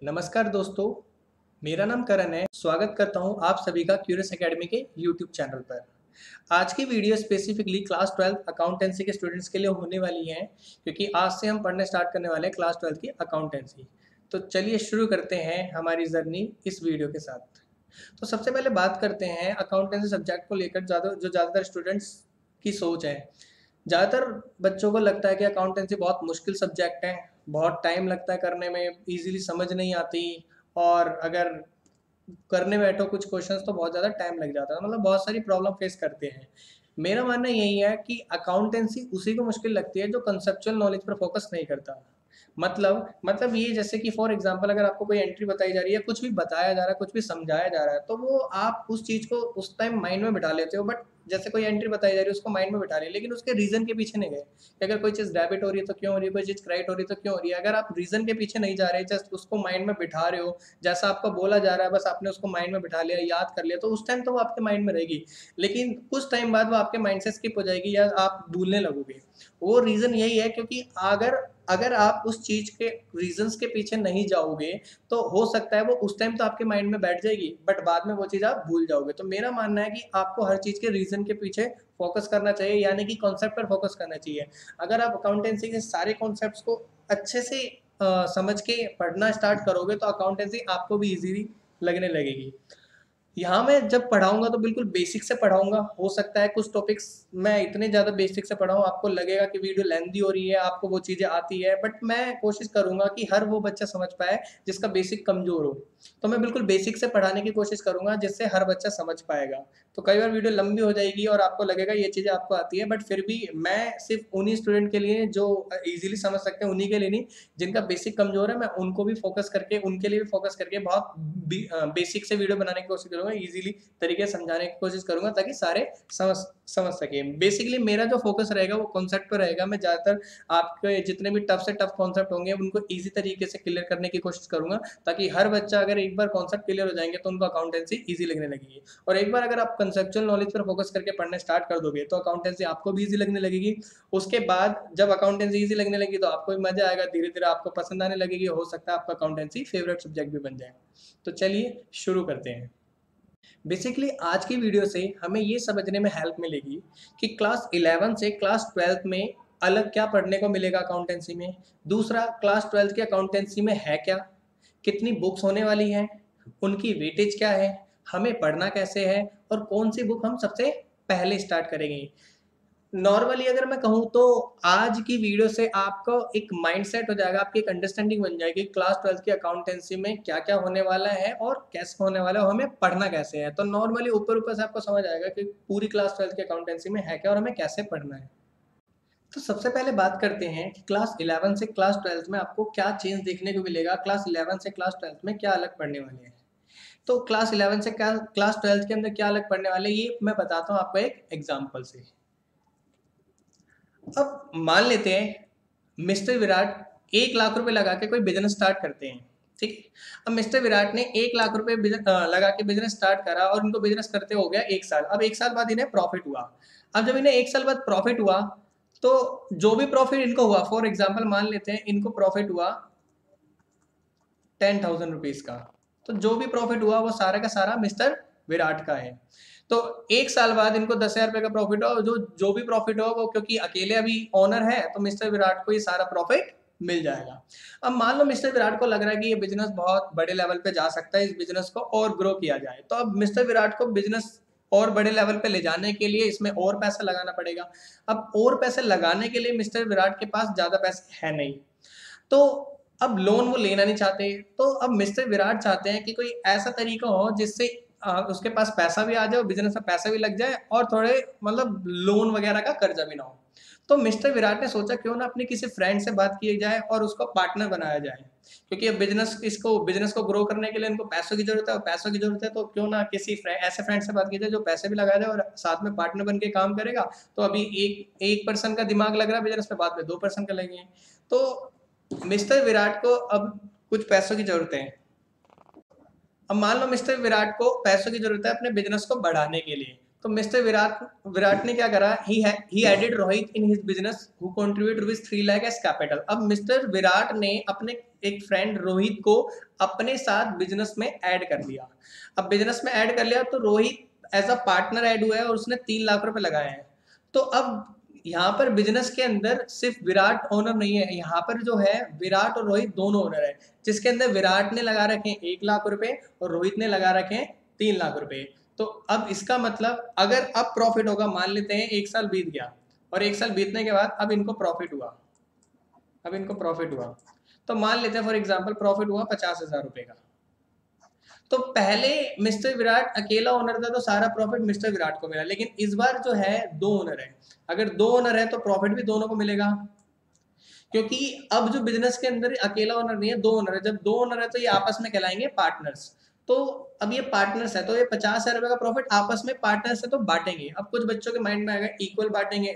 नमस्कार दोस्तों, मेरा नाम करण है। स्वागत करता हूं आप सभी का क्यूरियस एकेडमी के यूट्यूब चैनल पर। आज की वीडियो स्पेसिफिकली क्लास 12 अकाउंटेंसी के स्टूडेंट्स के लिए होने वाली है, क्योंकि आज से हम पढ़ने स्टार्ट करने वाले हैं क्लास 12 की अकाउंटेंसी। तो चलिए शुरू करते हैं हमारी जर्नी इस वीडियो के साथ। तो सबसे पहले बात करते हैं अकाउंटेंसी सब्जेक्ट को लेकर ज़्यादातर स्टूडेंट्स की सोच है। ज़्यादातर बच्चों को लगता है कि अकाउंटेंसी बहुत मुश्किल सब्जेक्ट है, बहुत टाइम लगता है करने में, इजीली समझ नहीं आती, और अगर करने बैठो कुछ क्वेश्चंस तो बहुत ज़्यादा टाइम लग जाता है, मतलब बहुत सारी प्रॉब्लम फेस करते हैं। मेरा मानना यही है कि अकाउंटेंसी उसी को मुश्किल लगती है जो कंसेप्चुअल नॉलेज पर फोकस नहीं करता। मतलब ये, जैसे कि फॉर एग्जांपल अगर आपको कोई एंट्री बताई जा रही है, कुछ भी बताया जा रहा है, कुछ भी समझाया जा रहा है, तो वो आप उस चीज़ को उस टाइम माइंड में बिठा लेते हो। बट जैसे कोई एंट्री बताई जा रही है उसको माइंड में बिठा लिया, लेकिन उसके रीज़न के पीछे नहीं गए कि अगर कोई चीज़ डेबिट हो रही है तो क्यों हो रही है, कोई चीज़ क्रेडिट हो रही है तो क्यों हो रही है। अगर आप रीज़न के पीछे नहीं जा रहे, जस्ट उसको माइंड में बिठा रहे हो, जैसा आपको बोला जा रहा है बस आपने उसको माइंड में बिठा लिया, याद कर लिया, तो उस टाइम तो वो आपके माइंड में रहेगी। लेकिन कुछ टाइम बाद वो आपके माइंड से स्किप हो जाएगी या आप भूलने लगोगे। वो रीज़न यही है क्योंकि अगर अगर आप उस चीज़ के रीजंस के पीछे नहीं जाओगे तो हो सकता है वो उस टाइम तो आपके माइंड में बैठ जाएगी, बट बाद में वो चीज़ आप भूल जाओगे। तो मेरा मानना है कि आपको हर चीज़ के रीजन के पीछे फोकस करना चाहिए, यानी कि कॉन्सेप्ट पर फोकस करना चाहिए। अगर आप अकाउंटेंसी के सारे कॉन्सेप्ट्स को अच्छे से समझ के पढ़ना स्टार्ट करोगे तो अकाउंटेंसी आपको भी इजीली लगने लगेगी। यहाँ मैं जब पढ़ाऊँगा तो बिल्कुल बेसिक से पढ़ाऊँगा। हो सकता है कुछ टॉपिक्स मैं इतने ज़्यादा बेसिक से पढ़ाऊँ, आपको लगेगा कि वीडियो लेंथी हो रही है, आपको वो चीज़ें आती है, बट मैं कोशिश करूँगा कि हर वो बच्चा समझ पाए जिसका बेसिक कमज़ोर हो। तो मैं बिल्कुल बेसिक से पढ़ाने की कोशिश करूँगा जिससे हर बच्चा समझ पाएगा। तो कई बार वीडियो लंबी हो जाएगी और आपको लगेगा ये चीज़ें आपको आती है, बट फिर भी मैं सिर्फ़ उन्हीं स्टूडेंट के लिए जो ईज़िली समझ सकते हैं, उन्हीं के लिए नहीं, जिनका बेसिक कमज़ोर है, मैं उनको भी फ़ोकस करके, उनके लिए भी फ़ोकस करके बहुत बेसिक से वीडियो बनाने की कोशिश करूँगा, ईज़िली तरीके से समझाने की कोशिश करूँगा ताकि सारे समझ समझ सकें। बेसिकली मेरा जो फ़ोकस रहेगा वो कॉन्सेप्ट पे रहेगा। मैं ज़्यादातर आपके जितने भी टफ से टफ कॉन्सेप्ट होंगे उनको ईज़ी तरीके से क्लियर करने की कोशिश करूँगा, ताकि हर बच्चा, अगर एक बार कॉन्सेप्ट क्लियर हो जाएँगे तो उनको अकाउंटेंसी ईज़ी लगने लगेगी। और एक बार अगर आप कंसेप्चुअल नॉलेज पर फोकस करके पढ़ना स्टार्ट कर दोगे तो अकाउंटेंसी आपको भी ईज़ी लगने लगेगी। उसके बाद जब अकाउंटेंसी ईज़ी लगने लगी तो आपको भी मज़ा आएगा, धीरे-धीरे आपको पसंद आने लगेगी, हो सकता है आपका अकाउंटेंसी फेवरेट सब्जेक्ट भी बन जाए। तो चलिए शुरू करते हैं। बेसिकली आज की वीडियो से हमें ये समझने में हेल्प मिलेगी कि क्लास 11 से क्लास 12 में अलग क्या पढ़ने को मिलेगा अकाउंटेंसी में। दूसरा, क्लास 12 की अकाउंटेंसी में है क्या, कितनी बुक्स होने वाली हैं, उनकी वेटेज क्या है, हमें पढ़ना कैसे है, और कौन सी बुक हम सबसे पहले स्टार्ट करेंगे। नॉर्मली अगर मैं कहूँ तो आज की वीडियो से आपको एक माइंडसेट हो जाएगा, आपकी एक अंडरस्टैंडिंग बन जाएगी क्लास 12 की अकाउंटेंसी में क्या-क्या होने वाला है और कैसे होने वाला है और हमें पढ़ना कैसे है। तो नॉर्मली ऊपर-ऊपर से आपको समझ आएगा कि पूरी क्लास 12 की अकाउंटेंसी में है क्या और हमें कैसे पढ़ना है। तो सबसे पहले बात करते हैं कि क्लास 11 से क्लास 12 में आपको क्या चेंज देखने को मिलेगा, क्लास 11 से क्लास 12 में क्या अलग पढ़ने वाले हैं। तो क्लास 11 से क्या क्लास 12 के अंदर क्या अलग पढ़ने वाले हैं, ये मैं बताता हूँ आपको एक एग्जांपल से। अब मान लेते हैं मिस्टर विराट 1 लाख रुपए लगा के कोई बिजनेस स्टार्ट करते हैं, ठीक है। अब मिस्टर विराट ने 1 लाख रुपए लगा के बिजनेस स्टार्ट करा और उनको बिजनेस करते हो गया 1 साल। अब 1 साल बाद इन्हें प्रॉफिट हुआ। अब जब इन्हें 1 साल बाद प्रॉफिट हुआ तो जो भी प्रॉफिट इनको हुआ, फॉर एग्जाम्पल मान लेते हैं इनको प्रॉफिट हुआ 10,000 रुपीज का, तो जो भी प्रॉफिट हुआ वो सारा का सारा मिस्टर विराट का है। तो 1 साल बाद इनको 10,000 रुपए का प्रॉफिट हुआ, जो जो भी प्रॉफिट हुआ वो क्योंकि अकेले अभी ओनर है तो मिस्टर विराट को ये सारा प्रॉफिट मिल जाएगा। अब मान लो मिस्टर विराट को लग रहा है कि ये बिजनेस बहुत बड़े लेवल पे जा सकता है, इस बिजनेस को और ग्रो किया जाए, तो अब मिस्टर विराट को बिजनेस और बड़े लेवल पे ले जाने के लिए इसमें और पैसा लगाना पड़ेगा। अब और पैसे लगाने के लिए मिस्टर विराट के पास ज्यादा पैसे है नहीं, तो अब लोन वो लेना नहीं चाहते। तो अब मिस्टर विराट चाहते हैं कि कोई ऐसा तरीका हो जिससे उसके पास पैसा भी आ जाए, बिजनेस में पैसा भी लग जाए और थोड़े मतलब लोन वगैरह का कर्जा भी ना हो। तो मिस्टर विराट ने सोचा क्यों ना अपने किसी फ्रेंड से बात की जाए और उसको पार्टनर बनाया जाए, क्योंकि अब बिजनेस को ग्रो करने के लिए इनको पैसों की जरूरत है, और पैसों की जरूरत है तो क्यों ना किसी ऐसे फ्रेंड से बात की जाए जो पैसे भी लगा जाए और साथ में पार्टनर बन के काम करेगा। तो अभी एक एक पर्सन का दिमाग लग रहा है बिजनेस में, बाद में 2 पर्सन का लगेंगे। तो मिस्टर विराट को अब कुछ पैसों की जरूरत है। अब मान लो मिस्टर विराट को पैसों की जरूरत है अपने बिजनेस को बढ़ाने के लिए, तो मिस्टर विराट ने क्या करा, he added Rohit in his business who contribute rupees 3 lakh as capital. अब मिस्टर विराट ने अपने एक फ्रेंड रोहित को अपने साथ बिजनेस में ऐड कर लिया। अब बिजनेस में ऐड कर लिया तो Rohit as a partner add हुआ है और उसने 3 लाख रुपए लगाए हैं। तो अब यहाँ पर बिजनेस के अंदर सिर्फ विराट ओनर नहीं है, यहाँ पर जो है विराट और रोहित दोनों ओनर है, जिसके अंदर विराट ने लगा रखे हैं 1 लाख रुपए और रोहित ने लगा रखे हैं 3 लाख रुपए। तो अब इसका मतलब अगर अब प्रॉफिट होगा, मान लेते हैं 1 साल बीत गया और 1 साल बीतने के बाद अब इनको प्रॉफिट हुआ, तो मान लेते हैं फॉर एग्जांपल प्रॉफिट हुआ 50,000 रुपए का। तो पहले मिस्टर विराट अकेला ओनर था तो सारा प्रॉफिट मिस्टर विराट को मिला, लेकिन इस बार जो है 2 ओनर है। अगर 2 ओनर है तो प्रॉफिट भी दोनों को मिलेगा, क्योंकि अब जो बिजनेस के अंदर अकेला ओनर नहीं है, 2 ओनर है। जब 2 ओनर है तो ये आपस में कहलाएंगे पार्टनर्स। तो अब ये पार्टनर्स है तो ये 50,000 रुपए का प्रॉफिट आपस में पार्टनर्स है तो बांटेंगे। अब कुछ बच्चों के माइंड में आएगा इक्वल बांटेंगे,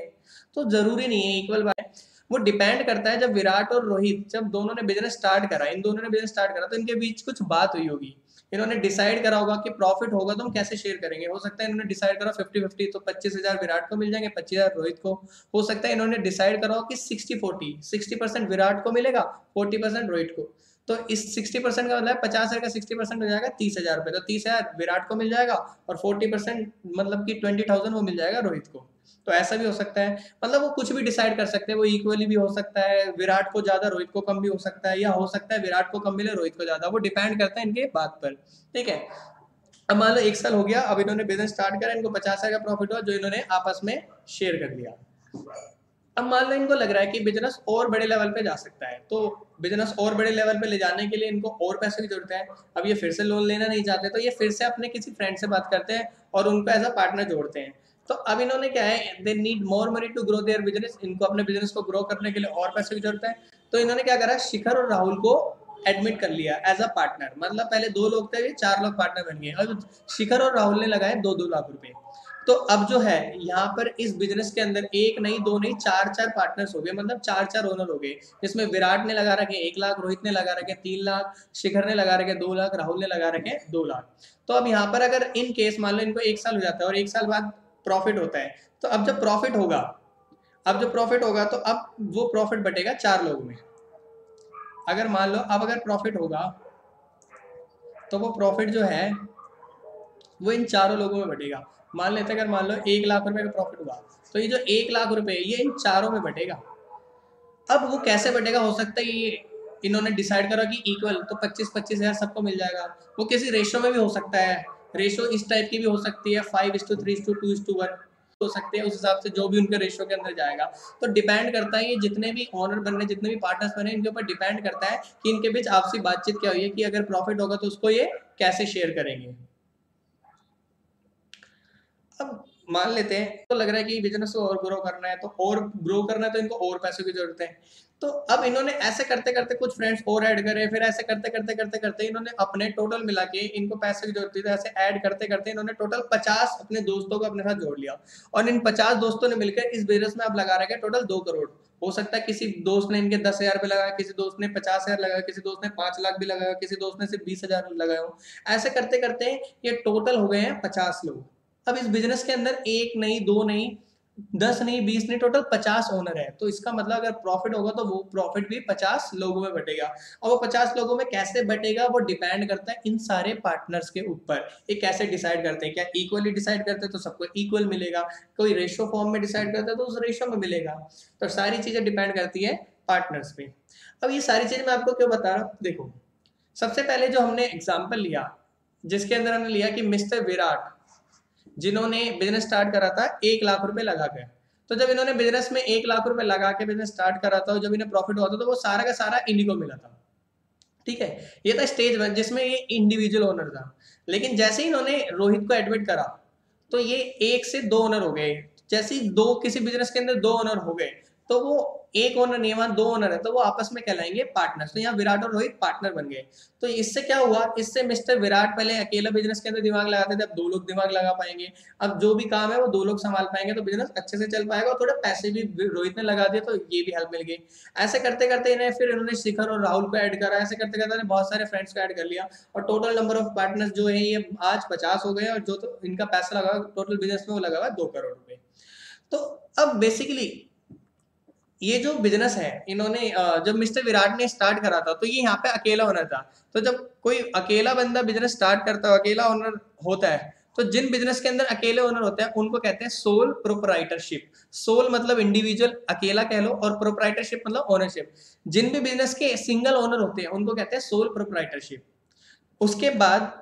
तो जरूरी नहीं है इक्वल बांटे, वो डिपेंड करता है। जब विराट और रोहित जब दोनों ने बिजनेस स्टार्ट करा, इन दोनों ने बिजनेस स्टार्ट करा तो इनके बीच कुछ बात हुई होगी, इन्होंने डिसाइड करा होगा कि प्रॉफिट होगा तो हम कैसे शेयर करेंगे। हो सकता है इन्होंने डिसाइड करा 50-50, तो 25,000 विराट को मिल जाएंगे, 25,000 रोहित को। हो सकता है इन्होंने डिसाइड करा हो कि 60-40, 60% विराट को मिलेगा, 40% रोहित को। तो इस 60% का मतलब 50,000 का 60% हो जाएगा 30,000 रुपए, तो 30,000 विराट को मिल जाएगा और 40% मतलब कि 20,000 वो मिल जाएगा रोहित को। तो ऐसा भी हो सकता है, मतलब वो कुछ भी डिसाइड कर सकते हैं, वो इक्वली भी हो सकता है, विराट को ज्यादा रोहित को कम भी हो सकता है, या हो सकता है विराट को कम मिले रोहित को ज्यादा, वो डिपेंड करता है इनके बात पर। ठीक है, अब मान लो 1 साल हो गया, अब इन्होंने बिजनेस स्टार्ट करा, इनको 50,000 का प्रॉफिट हुआ जो इन्होंने आपस में शेयर कर लिया। अब मान लो इनको लग रहा है कि बिजनेस और बड़े लेवल पे जा सकता है, तो बिजनेस और बड़े लेवल पे ले जाने के लिए इनको और पैसे की जरूरत है। अब ये फिर से लोन लेना नहीं चाहते, तो ये फिर से अपने किसी फ्रेंड से बात करते हैं और उनको एज अ पार्टनर जोड़ते हैं। तो अब इन्होंने क्या है, they need more money to grow their business, इनको अपने बिजनेस को ग्रो करने के लिए और पैसे की जरूरत है। तो इन्होंने क्या करा, शिखर और राहुल को एडमिट कर लिया एज अ पार्टनर। मतलब पहले 2 लोग थे, 4 लोग पार्टनर बन गए। अब शिखर और राहुल ने लगाए 2-2 लाख रुपए। तो अब जो है यहाँ पर इस बिजनेस के अंदर 1 नहीं 2 नहीं 4 पार्टनर्स हो गए, मतलब 4 ओनर हो गए, जिसमें विराट ने लगा रखे 1 लाख, रोहित ने लगा रखे 3 लाख, शिखर ने लगा रखे 2 लाख, राहुल ने लगा रखे 2 लाख। तो अब यहाँ पर अगर इन केस मान लो इनको 1 साल हो जाता है और 1 साल बाद प्रॉफिट होता है, तो अब जब प्रॉफिट होगा तो अब वो प्रॉफिट बटेगा 4 लोगों में। अगर मान लो अब अगर प्रॉफिट होगा तो वो प्रॉफिट जो है वो इन 4 लोगों में बटेगा। मान लेते हैं अगर मान लो 1 लाख रुपए का प्रॉफिट हुआ, तो ये जो 1 लाख रुपए ये इन 4 में बटेगा। अब वो कैसे बटेगा, हो सकता है ये इन्होंने डिसाइड करा कि इक्वल, तो 25-25 हजार सबको मिल जाएगा। वो किसी रेशो में भी हो सकता है, रेशो इस टाइप की भी हो सकती है, 5:3:2:1 हो सकते हैं, उस हिसाब से जो भी उनके रेशो के अंदर जाएगा। तो डिपेंड करता है ये जितने भी ऑनर बनने, जितने भी पार्टनर्स बने, इनके ऊपर डिपेंड करता है कि इनके बीच आपसी बातचीत क्या हुई है कि अगर प्रॉफिट होगा तो उसको ये कैसे शेयर करेंगे। अब मान लेते हैं तो लग रहा है कि बिजनेस को और ग्रो करना है, तो और ग्रो करना है तो इनको और पैसों की जरूरत है। तो अब इन्होंने ऐसे करते करते कुछ फ्रेंड्स और ऐड करे, फिर ऐसे करते करते करते करते इन्होंने अपने टोटल मिला के, इनको पैसे की जरूरत थी तो ऐसे ऐड करते करते इन्होंने टोटल 50 अपने दोस्तों को अपने साथ जोड़ लिया, और इन 50 दोस्तों ने मिलकर इस बिजनेस में अब लगा रखे टोटल 2 करोड़। हो सकता है किसी दोस्त ने इनके 10,000 रुपये लगाया, किसी दोस्त ने 50,000 लगाया, किसी दोस्त ने 5 लाख भी लगाया, किसी दोस्त ने सिर्फ 20,000 लगाया हो। ऐसे करते करते ये टोटल हो गए हैं 50 लोग। अब इस बिजनेस के अंदर 1 नहीं 2 नहीं 10 नहीं 20 नहीं टोटल 50 ओनर है। तो इसका मतलब अगर प्रॉफिट होगा तो वो प्रॉफिट भी 50 लोगों में बटेगा, और वो 50 लोगों में कैसे बटेगा वो डिपेंड करता है इन सारे पार्टनर्स के ऊपर। ये कैसे डिसाइड करते हैं, क्या इक्वली डिसाइड करते हैं तो सबको इक्वल मिलेगा, कोई रेशो फॉर्म में डिसाइड करता है तो उस रेशो में मिलेगा। तो सारी चीजें डिपेंड करती है पार्टनर्स पे। अब ये सारी चीजें मैं आपको क्यों बता रहा हूँ, देखो सबसे पहले जो हमने एग्जाम्पल लिया, जिसके अंदर हमने लिया कि मिस्टर विराट जिन्होंने बिजनेस स्टार्ट करा था 1 लाख रुपए लगा के, तो जब इन्होंने बिजनेस में 1 लाख रुपए लगा के बिजनेस स्टार्ट करा था, जब इन्हें प्रॉफिट हुआ था तो वो सारा का सारा इन्हीं को मिला था। ठीक है, ये था स्टेज 1 जिसमें ये इंडिविजुअल ओनर था। लेकिन जैसे ही इन्होंने रोहित को एडमिट करा तो ये 1 से 2 ओनर हो गए। जैसे ही 2 किसी बिजनेस के अंदर 2 ओनर हो गए तो वो एक ओनर नहीं है, वहां दो ओनर है, तो वो आपस में कहलाएंगे पार्टनर्स। तो यहाँ विराट और रोहित पार्टनर बन गए। तो इससे क्या हुआ, इससे मिस्टर विराट पहले अकेला बिजनेस के अंदर दिमाग लगाते थे, अब दो लोग दिमाग लगा पाएंगे। अब जो भी काम है वो दो लोग संभाल पाएंगे, तो बिजनेस अच्छे से चल पाएगा। और थोड़े पैसे भी रोहित ने लगा दिए, तो ये भी हेल्प मिल गई। ऐसे करते करते इन्हें फिर इन्होंने शिखर और राहुल को ऐड करा, ऐसे करते करते बहुत सारे फ्रेंड्स को ऐड कर लिया, और टोटल नंबर ऑफ पार्टनर्स जो है ये आज 50 हो गए। और जो तो इनका पैसा लगा टोटल बिजनेस में वो लगा हुआ 2 करोड़ रुपए। तो अब बेसिकली ये जो बिजनेस है इन्होंने जब मिस्टर विराट ने स्टार्ट करा था, तो ये यहाँ पे अकेला ओनर था। तो जब कोई अकेला बंदा बिजनेस स्टार्ट करता है, अकेला ओनर होता है, तो जिन बिजनेस के अंदर अकेले ओनर होते हैं उनको कहते हैं सोल प्रोप्राइटरशिप। सोल मतलब इंडिविजुअल, अकेला कह लो, और प्रोप्राइटरशिप मतलब ओनरशिप। जिन भी बिजनेस के सिंगल ओनर होते हैं उनको कहते हैं सोल प्रोप्राइटरशिप। उसके बाद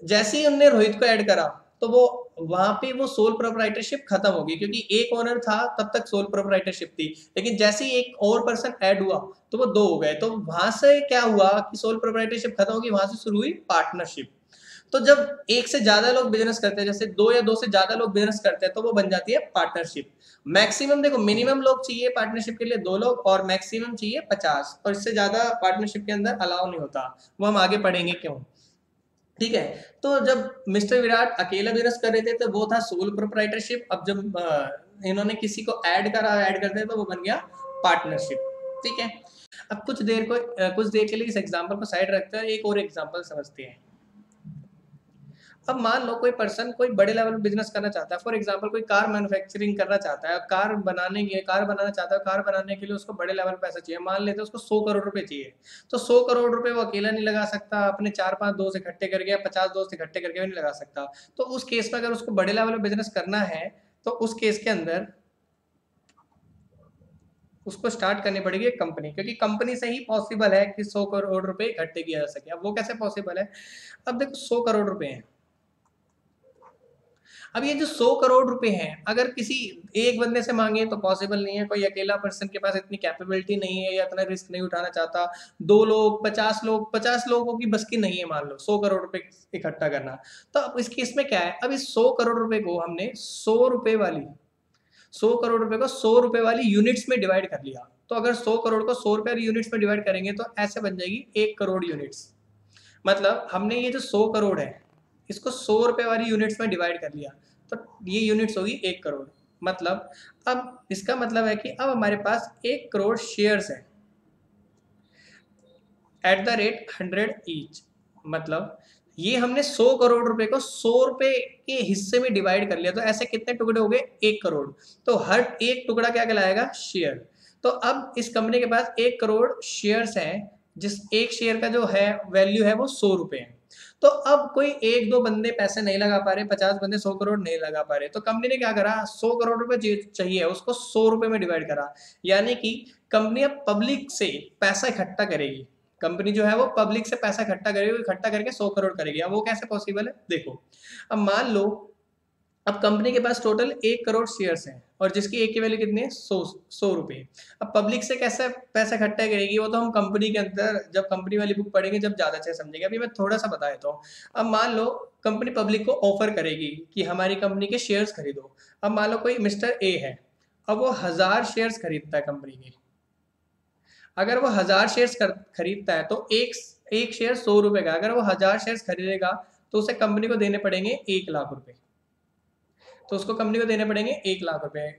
जैसे ही उनने रोहित को ऐड करा, तो वो वहां पे वो सोल प्रोप्राइटरशिप खत्म हो गई, क्योंकि एक ओनर था तब तक सोल प्रोप्राइटरशिप थी। लेकिन जैसे ही एक और पर्सन ऐड हुआ तो वो दो हो गए। तो वहां से क्या हुआ कि सोल प्रोप्राइटरशिप खत्म होगी, वहां से शुरू हुई पार्टनरशिप। तो जब एक से ज्यादा लोग बिजनेस करते हैं, जैसे दो या दो से ज्यादा लोग बिजनेस करते हैं, तो वो बन जाती है पार्टनरशिप। मैक्सिमम देखो, मिनिमम लोग चाहिए पार्टनरशिप के लिए 2 लोग, और मैक्सिमम चाहिए 50, और इससे ज्यादा पार्टनरशिप के अंदर अलाउ नहीं होता। वो हम आगे पढ़ेंगे क्यों। ठीक है। तो जब मिस्टर विराट अकेला बिजनेस कर रहे थे तो वो था सोल प्रोप्राइटरशिप। अब जब इन्होंने किसी को ऐड करा, ऐड करते तो वो बन गया पार्टनरशिप। ठीक है। अब कुछ देर के लिए इस एग्जांपल को साइड रखते हैं, एक और एग्जांपल समझते हैं। अब मान लो कोई पर्सन कोई बड़े लेवल में बिजनेस करना चाहता है। फॉर एग्जांपल कोई कार मैन्युफैक्चरिंग करना चाहता है, कार बनाना चाहता है। कार बनाने के लिए उसको बड़े लेवल पे पैसा चाहिए। मान लेते हैं उसको 100 करोड़ रुपए चाहिए। तो 100 करोड़ रुपए वो अकेला नहीं लगा सकता, अपने 4-5 दोस्त इकट्ठे करके या 50 दोस्त इकट्ठे करके भी नहीं लगा सकता। तो उस केस में अगर उसको बड़े लेवल में बिजनेस करना है, तो उस केस के अंदर उसको स्टार्ट करनी पड़ेगी एक कंपनी, क्योंकि कंपनी से ही पॉसिबल है कि 100 करोड़ रुपए इकट्ठे किया जा सके। अब वो कैसे पॉसिबल है, अब देखो 100 करोड़ रुपए हैं। अब ये जो 100 करोड़ रुपए हैं, अगर किसी एक बंदे से मांगे तो पॉसिबल नहीं है। कोई अकेला पर्सन के पास इतनी कैपेबिलिटी नहीं है या इतना रिस्क नहीं उठाना चाहता। 2 लोग, 50 लोगों की बस की नहीं है मान लो 100 करोड़ रुपए इकट्ठा करना। तो अब इस केस में क्या है, अब इस 100 करोड़ रुपए को हमने 100 करोड़ रुपए को 100 रुपए वाली यूनिट्स में डिवाइड कर लिया। तो अगर 100 करोड़ को 100 रुपए वाली यूनिट्स में डिवाइड करेंगे तो ऐसे बन जाएगी 1 करोड़ यूनिट्स। मतलब हमने ये जो 100 करोड़ है इसको 100 रुपए वाली यूनिट्स में डिवाइड कर लिया, तो ये यूनिट्स होगी 1 करोड़। मतलब अब इसका मतलब है कि अब हमारे पास 1 करोड़ शेयर्स है एट द रेट 100 ईच। मतलब ये हमने 100 करोड़ रुपए को 100 रुपए के हिस्से में डिवाइड कर लिया। तो ऐसे कितने टुकड़े हो गए, 1 करोड़। तो हर एक टुकड़ा क्या कहलाएगा, शेयर। तो अब इस कंपनी के पास 1 करोड़ शेयर्स हैं, जिस एक शेयर का जो है वैल्यू है वो 100 रुपए है। तो अब कोई एक दो बंदे पैसे नहीं लगा पा रहे, 50 बंदे 100 करोड़ नहीं लगा पा रहे, तो कंपनी ने क्या करा, 100 करोड़ रुपए चाहिए उसको 100 रुपए में डिवाइड करा। यानी कि कंपनी अब पब्लिक से पैसा इकट्ठा करेगी। कंपनी जो है वो पब्लिक से पैसा इकट्ठा करेगी, इकट्ठा करके 100 करोड़ करेगी। अब वो कैसे पॉसिबल है, देखो। अब मान लो अब कंपनी के पास टोटल 1 करोड़ शेयर्स हैं, और जिसकी एक की वैल्यू कितनी है, 100 रुपए। अब पब्लिक से कैसे पैसा इकट्ठा करेगी, वो तो हम कंपनी के अंदर जब कंपनी वाली बुक पढ़ेंगे जब ज्यादा अच्छे समझेंगे। अभी मैं थोड़ा सा बता देता हूँ। अब मान लो कंपनी पब्लिक को ऑफर करेगी कि हमारी कंपनी के शेयर्स खरीदो। अब मान लो कोई मिस्टर ए है, अब वो 1000 शेयर्स खरीदता है कंपनी के। अगर वो 1000 शेयर्स खरीदता है तो एक शेयर 100 रुपए का। अगर वो 1000 शेयर्स खरीदेगा तो उसे कंपनी को देने पड़ेंगे 1 लाख रुपए। तो उसको कंपनी को देने पड़ेंगे 1 लाख रुपए।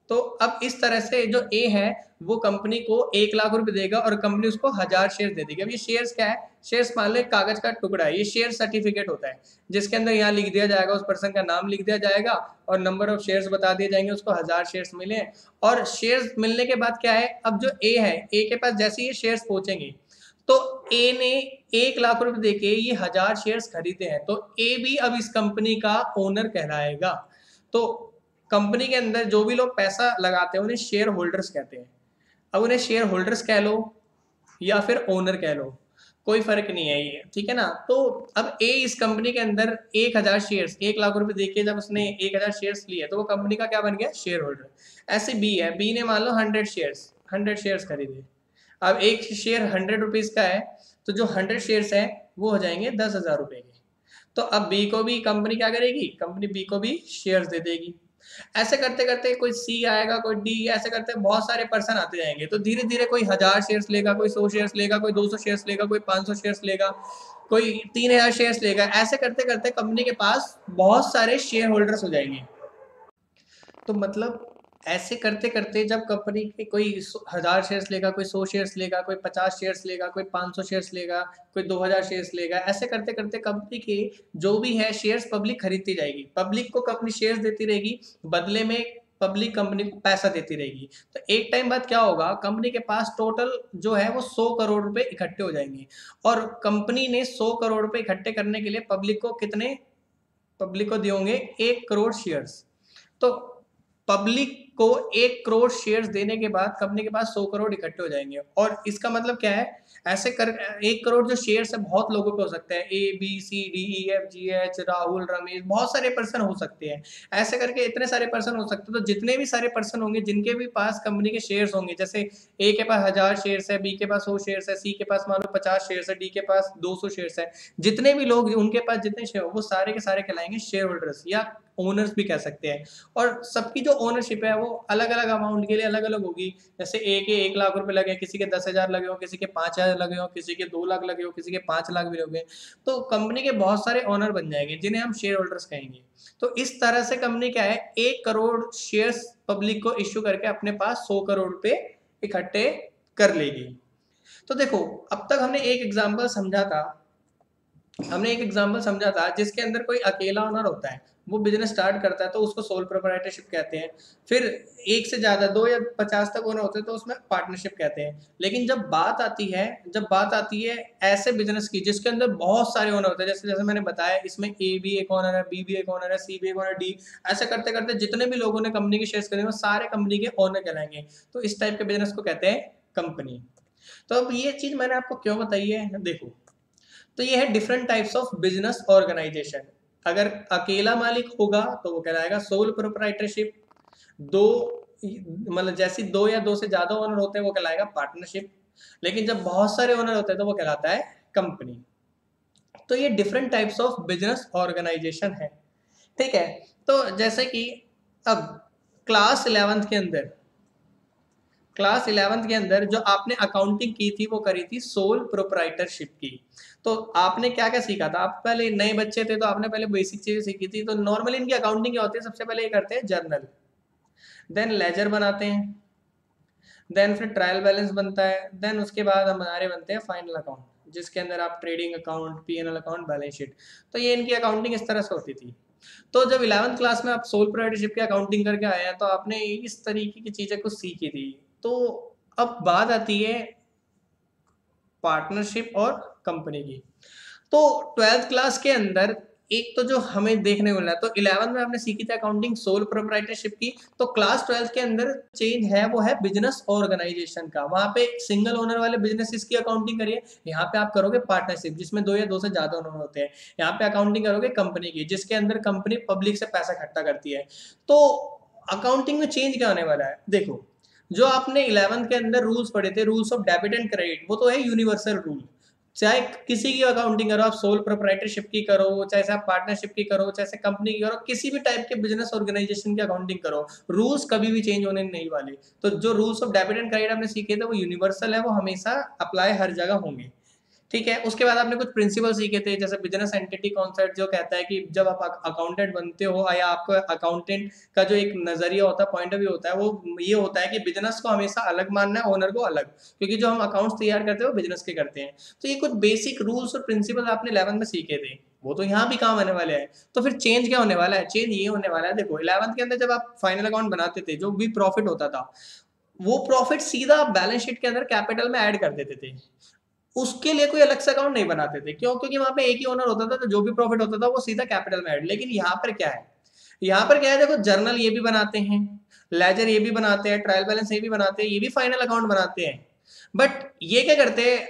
तो अब इस तरह से जो ए है वो कंपनी को 1 लाख रुपए देगा, और कंपनी उसको 1000 शेयर दे देगी। अब ये शेयर्स क्या है, शेयर्स मान लो एक कागज का टुकड़ा है। ये शेयर सर्टिफिकेट होता है, जिसके अंदर यहाँ लिख दिया जाएगा, उस पर्सन का नाम लिख दिया जाएगा और नंबर ऑफ शेयर्स बता दिए जाएंगे, उसको 1000 शेयर्स मिले। और शेयर्स मिलने के बाद क्या है, अब जो ए है, ए के पास जैसे ये शेयर्स पहुंचेंगे, तो ए ने 1 लाख रुपए देके ये 1000 शेयर्स खरीदे हैं, तो ए भी अब इस कंपनी का ओनर कहलाएगा। तो कंपनी के अंदर जो भी लोग पैसा लगाते हैं उन्हें शेयर होल्डर्स कहते हैं। अब उन्हें शेयर होल्डर्स कह लो या फिर ओनर कह लो, कोई फर्क नहीं है ये, ठीक है ना। तो अब ए इस कंपनी के अंदर 1000 शेयर्स, 1 लाख रुपए देके जब उसने 1000 शेयर्स लिए तो वो कंपनी का क्या बन गया, शेयर होल्डर। ऐसे बी है, बी ने मान लो 100 शेयर्स खरीदे। अब एक शेयर 100 रुपीज का है, तो जो 100 शेयर्स है वो हो जाएंगे 10,000 रुपए के। तो अब बी को भी कंपनी क्या करेगी, कंपनी बी को भी शेयर्स दे देगी। ऐसे करते करते कोई सी आएगा, कोई डी, ऐसे करते बहुत सारे पर्सन आते जाएंगे। तो धीरे धीरे कोई 1000 शेयर्स लेगा, कोई 100 शेयर्स लेगा, कोई 200 शेयर्स लेगा, कोई 500 शेयर्स लेगा, कोई 3000 शेयर्स लेगा। ऐसे करते करते कंपनी के पास बहुत सारे शेयर होल्डर्स हो जाएंगे। तो मतलब ऐसे करते करते जब कंपनी के कोई 1000 शेयर्स लेगा, कोई 100 शेयर्स लेगा, कोई 50 शेयर्स लेगा, कोई 500 शेयर्स लेगा, कोई 2000 शेयर्स लेगा, ऐसे करते करते कंपनी के जो भी है शेयर्स पब्लिक खरीदती जाएगी। पब्लिक को कंपनी शेयर्स देती रहेगी, बदले में पब्लिक कंपनी को पैसा देती रहेगी। तो एक टाइम बाद क्या होगा, कंपनी के पास टोटल जो है वो 100 करोड़ रुपए इकट्ठे हो जाएंगे। और कंपनी ने 100 करोड़ रुपए इकट्ठे करने के लिए पब्लिक को दिए होंगे 1 करोड़ शेयर्स। तो पब्लिक को 1 करोड़ शेयर्स देने के बाद कंपनी के पास 100 करोड़ इकट्ठे हो जाएंगे। और इसका मतलब क्या है, ऐसे कर 1 करोड़ जो शेयर्स है बहुत लोगों पे हो सकते हैं, A B C D E F G H, Rahul, Ramesh, बहुत सारे पर्सन हो सकते हैं। ऐसे करके इतने सारे पर्सन हो सकते हैं। तो जितने भी सारे पर्सन होंगे जिनके भी पास कंपनी के शेयर्स होंगे, जैसे ए के पास 1000 शेयर्स है, बी के पास 100 शेयर्स है, सी के पास मान लो 50 शेयर्स है, डी के पास 200 शेयर्स है, जितने भी लोग उनके पास जितने शेयर वो सारे के सारे कहलाएंगे शेयर होल्डर्स या ओनर्स भी कह सकते हैं। और सबकी जो ओनरशिप है वो अलग अलग अमाउंट के लिए अलग अलग होगी। जैसे ए के 1 लाख रुपए लगे, किसी के 10,000 लगे हो, किसी के 5,000 लगे हो, किसी के 2 लाख लगे हो, किसी के 5 लाख भी लगे। तो कंपनी के बहुत सारे ओनर बन जाएंगे जिन्हें हम शेयर होल्डर्स कहेंगे। तो इस तरह से कंपनी क्या है, 1 करोड़ शेयर्स पब्लिक को इश्यू करके अपने पास 100 करोड़ रुपए इकट्ठे कर लेगी। तो देखो, अब तक हमने एक एग्जाम्पल समझा था जिसके अंदर कोई अकेला ओनर होता है, वो बिजनेस स्टार्ट करता है तो उसको सोल प्रोप्राइटरशिप कहते हैं। फिर एक से ज़्यादा 2 या 50 तक ओनर होते हैं तो उसमें पार्टनरशिप कहते हैं। लेकिन जब बात आती है ऐसे बिजनेस की जिसके अंदर बहुत सारे ओनर होते हैं, जैसे मैंने बताया, इसमें ए भी एक ओनर है, बी भी एक ओनर है, सी भी एक ओनर, डी, ऐसा करते करते जितने भी लोगों ने कंपनी के शेयर्स खरीदे वो सारे कंपनी के ओनर कहलाएंगे। तो इस टाइप के बिजनेस को कहते हैं कंपनी। तो अब ये चीज़ मैंने आपको क्यों बताई है, देखो, तो ये है different types of business organisation. अगर अकेला मालिक होगा तो वो कहलाएगा सोल प्रोप्राइटरशिप। दो, मतलब जैसे 2 या 2 से ज्यादा ओनर होते हैं वो कहलाएगा पार्टनरशिप। लेकिन जब बहुत सारे ओनर होते हैं तो वो कहलाता है कंपनी। तो ये different types of business organisation है, ठीक है। तो जैसे कि अब क्लास 11th के अंदर जो आपने अकाउंटिंग की थी वो करी थी सोल प्रोप्राइटरशिप की। तो आपने क्या क्या सीखा था, आप पहले नए बच्चे थे तो आपने पहले बेसिक चीजें सीखी थी। तो नॉर्मली इनकी अकाउंटिंग क्या होती है, सबसे पहले ये करते हैं जर्नल, देन लेजर बनाते हैं, देन फिर ट्रायल बैलेंस बनता है, देन उसके बाद हमारे बनते हैं फाइनल अकाउंट जिसके अंदर आप trading account, PNL account, balance sheet. तो ये इनकी अकाउंटिंग इस तरह से होती थी। तो जब 11th क्लास में आप सोल प्रोप्राइटरशिप की अकाउंटिंग करके आए हैं तो आपने इस तरीके की चीजें कुछ सीखी थी। तो अब बात आती है पार्टनरशिप और कंपनी की। तो 12th क्लास के अंदर एक तो जो हमें देखने को मिला, तो 11th में आपने सीखी थी अकाउंटिंग सोल प्रोप्राइटरशिप की। तो क्लास 12th के अंदर चेंज है वो है बिजनेस ऑर्गेनाइजेशन का। वहां पे सिंगल ओनर वाले बिजनेसेस की अकाउंटिंग करिए, यहाँ पे आप करोगे पार्टनरशिप जिसमें 2 या 2 से ज्यादा ओनर होते हैं। यहाँ पे अकाउंटिंग करोगे कंपनी की जिसके अंदर कंपनी पब्लिक से पैसा इकट्ठा करती है। तो अकाउंटिंग में चेंज क्या होने वाला है, देखो, जो आपने 11th के अंदर रूल्स पढ़े थे, rules of debit and credit, वो तो है यूनिवर्सल रूल। चाहे किसी की अकाउंटिंग करो, आप सोल प्रोप्राइटरशिप की करो, चाहे आप पार्टनरशिप की करो, चाहे कंपनी की करो, किसी भी टाइप के बिजनेस ऑर्गेनाइजेशन की अकाउंटिंग करो, रूल्स कभी भी चेंज होने नहीं वाले। तो जो rules of debit and credit आपने सीखे थे वो यूनिवर्सल है, वो हमेशा अप्लाई हर जगह होंगे, ठीक है। उसके बाद आपने कुछ प्रिंसिपल सीखे थे, जैसे बिजनेस एंटिटी कॉन्सेप्ट जो कहता है कि जब आप अकाउंटेंट बनते हो या आपको अकाउंटेंट का जो एक नजरिया होता है, पॉइंट ऑफ व्यू होता है, वो ये होता है कि बिजनेस को हमेशा अलग मानना है, ओनर को अलग, क्योंकि जो हम अकाउंट्स तैयार करते हैं वो बिजनेस के करते हैं। तो ये कुछ बेसिक रूल्स और प्रिंसिपल आपने 11th में सीखे थे, वो तो यहाँ भी काम आने वाले हैं। तो फिर चेंज क्या होने वाला है, चेंज ये होने वाला है, देखो 11th के अंदर जब आप फाइनल अकाउंट बनाते थे, जो भी प्रॉफिट होता था वो प्रॉफिट सीधा बैलेंस शीट के अंदर कैपिटल में ऐड कर देते थे। उसके लिए कोई अलग से अकाउंट नहीं बनाते थे, क्यों, क्योंकि वहां पे एक ही ओनर होता था, तो जो भी प्रॉफिट होता था वो सीधा कैपिटल में ऐड। लेकिन यहाँ पर क्या है, देखो, जर्नल ये भी बनाते हैं, लेजर ये भी बनाते हैं, ट्रायल बैलेंस ये भी बनाते हैं, ये भी फाइनल अकाउंट बनाते हैं। बट ये क्या करते हैं,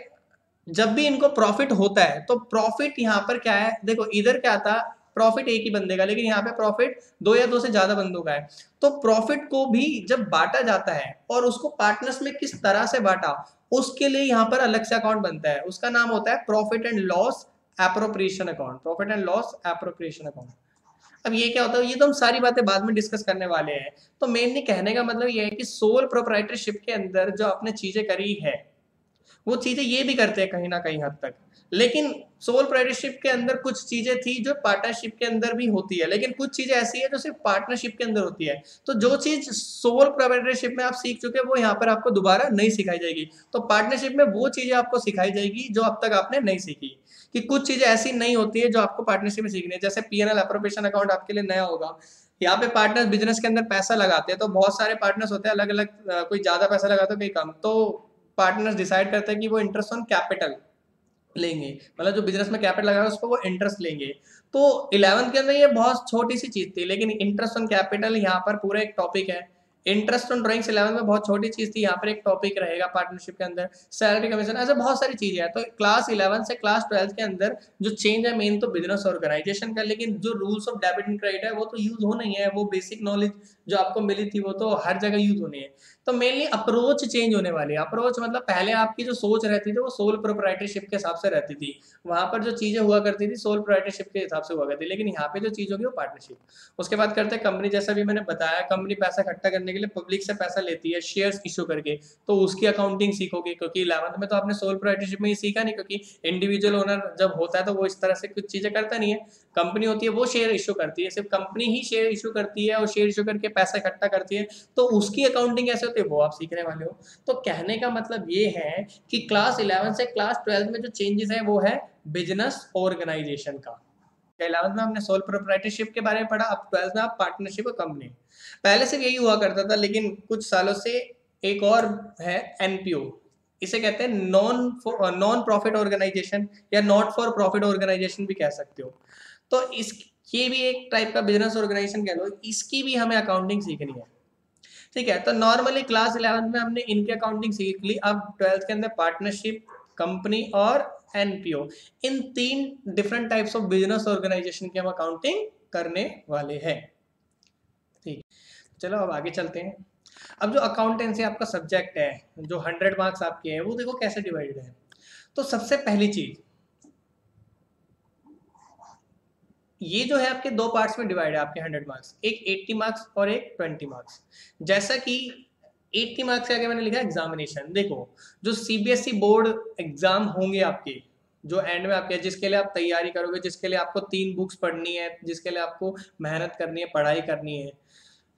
जब भी इनको प्रॉफिट होता है तो प्रॉफिट यहाँ पर क्या है, देखो इधर क्या था, प्रॉफिट एक ही बंदे का, लेकिन यहाँ पे प्रॉफिट 2 या 2 से ज्यादा बंदों का है। तो प्रॉफिट को भी जब बांटा जाता है और उसको पार्टनर्स में किस तरह से बांटा, उसके लिए यहाँ पर अलग से अकाउंट बनता है, उसका नाम होता है profit and loss appropriation account. Profit and loss appropriation account. अब ये क्या होता है, ये तो हम सारी बातें बाद में डिस्कस करने वाले हैं। तो मेनली कहने का मतलब ये है कि सोल प्रोप्राइटरशिप के अंदर जो आपने चीजें करी है वो चीजें ये भी करते हैं कहीं ना कहीं हद तक, लेकिन सोल प्रोप्राइटरशिप के अंदर कुछ चीजें थी जो पार्टनरशिप के अंदर भी होती है, लेकिन कुछ चीजें ऐसी है जो सिर्फ पार्टनरशिप के अंदर होती है। तो जो चीज सोल प्रोप्राइटरशिप में आप सीख चुके हैं वो यहाँ पर आपको दोबारा नहीं सिखाई जाएगी। तो पार्टनरशिप में वो चीजें आपको सिखाई जाएगी जो अब तक आपने नहीं सीखी, कि कुछ चीजें ऐसी नहीं होती है जो आपको पार्टनरशिप में सीखनी है। जैसे पीएनएल अप्रोप्रिएशन अकाउंट आपके लिए नया होगा, यहाँ पे पार्टनर्स बिजनेस के अंदर पैसा लगाते हैं, तो बहुत सारे पार्टनर्स होते हैं अलग अलग, कोई ज्यादा पैसा लगाता है कोई कम। तो पार्टनर्स डिसाइड करते हैं कि वो इंटरेस्ट ऑन कैपिटल लेंगे, मतलब जो बिजनेस में कैपिटल लगाएगा उस पर वो इंटरेस्ट लेंगे। तो 11th के अंदर ये बहुत छोटी सी चीज थी, लेकिन इंटरेस्ट ऑन कैपिटल यहाँ पर पूरा एक टॉपिक है। इंटरेस्ट ऑन ड्राइंग्स 11th में बहुत छोटी चीज थी, यहाँ पर एक टॉपिक रहेगा पार्टनरशिप के अंदर। सैलरी कमीशन, ऐसे बहुत सारी चीजें हैं। तो क्लास 11 से क्लास 12 के अंदर जो चेंज है मेन तो बिजनेस ऑर्गेनाइजेशन का, लेकिन जो rules of debit and credit है वो तो यूज हो नहीं है। वो बेसिक नॉलेज जो आपको मिली थी वो तो हर जगह यूज होनी है। तो मेनली अप्रोच चेंज होने वाली है। अप्रोच मतलब पहले आपकी जो सोच रहती थी वो सोल प्रोप्राइटरशिप के हिसाब से रहती थी, वहां पर जो चीजें हुआ करती थी सोल प्रोप्राइटरशिप के हिसाब से हुआ करती थी, लेकिन यहाँ पे जो चीज होगी वो पार्टनरशिप। उसके बाद करते हैं कंपनी। जैसा भी मैंने बताया, कंपनी पैसा इकट्ठा करने के लिए पब्लिक से पैसा लेती है शेयर्स इशू करके, तो उसकी अकाउंटिंग सीखोगे, क्योंकि 11th में तो आपने सोल प्रोप्राइटरशिप में ही सीखा नहीं, क्योंकि इंडिविजुअल ओनर जब होता है तो वो इस तरह से कुछ चीजें करता नहीं है। कंपनी होती है वो शेयर इशू करती है, सिर्फ कंपनी ही शेयर इशू करती है और शेयर इशू करके पैसा इकट्ठा करती है, तो उसकी अकाउंटिंग कैसे होती है वो आप सीखने वाले हो। तो कहने का मतलब ये है कि क्लास 11 से क्लास 12 में जो चेंजेस है वो है बिजनेस ऑर्गेनाइजेशन का। 11th में हमने सोल प्रोप्राइटरशिप के बारे में पढ़ा, अब 12th में आप पार्टनरशिप और कंपनी। पहले सिर्फ यही हुआ करता था, लेकिन कुछ सालों से एक और है एनपीओ, इसे कहते हैं नॉन प्रॉफिट ऑर्गेनाइजेशन या नॉट फॉर प्रॉफिट ऑर्गेनाइजेशन भी कह सकते हो। तो इस ये भी एक टाइप का बिजनेस ऑर्गेनाइजेशन कह लो, इसकी भी हमें अकाउंटिंग सीखनी है। ठीक है, तो नॉर्मली क्लास 11 में हमने इनकी अकाउंटिंग सीख ली। अब 12th के अंदर पार्टनरशिप, कंपनी और एनपीओ, इन 3 different types of business organisation की हम अकाउंटिंग करने वाले हैं। ठीक, चलो अब आगे चलते हैं। अब जो अकाउंटेंसी आपका सब्जेक्ट है, जो 100 मार्क्स आपके हैं, वो देखो कैसे डिवाइडेड है। तो सबसे पहली चीज, ये जो है आपके 2 पार्ट्स में डिवाइड है आपके 100 मार्क्स, एक 80 मार्क्स और एक 20 मार्क्स। जैसा कि 80 मार्क्स के आगे मैंने लिखा एग्जामिनेशन। देखो, जो सीबीएसई बोर्ड एग्जाम होंगे आपके, जो एंड में आपके, जिसके लिए आप तैयारी करोगे, जिसके लिए आपको 3 बुक्स पढ़नी है, जिसके लिए आपको मेहनत करनी है, पढ़ाई करनी है,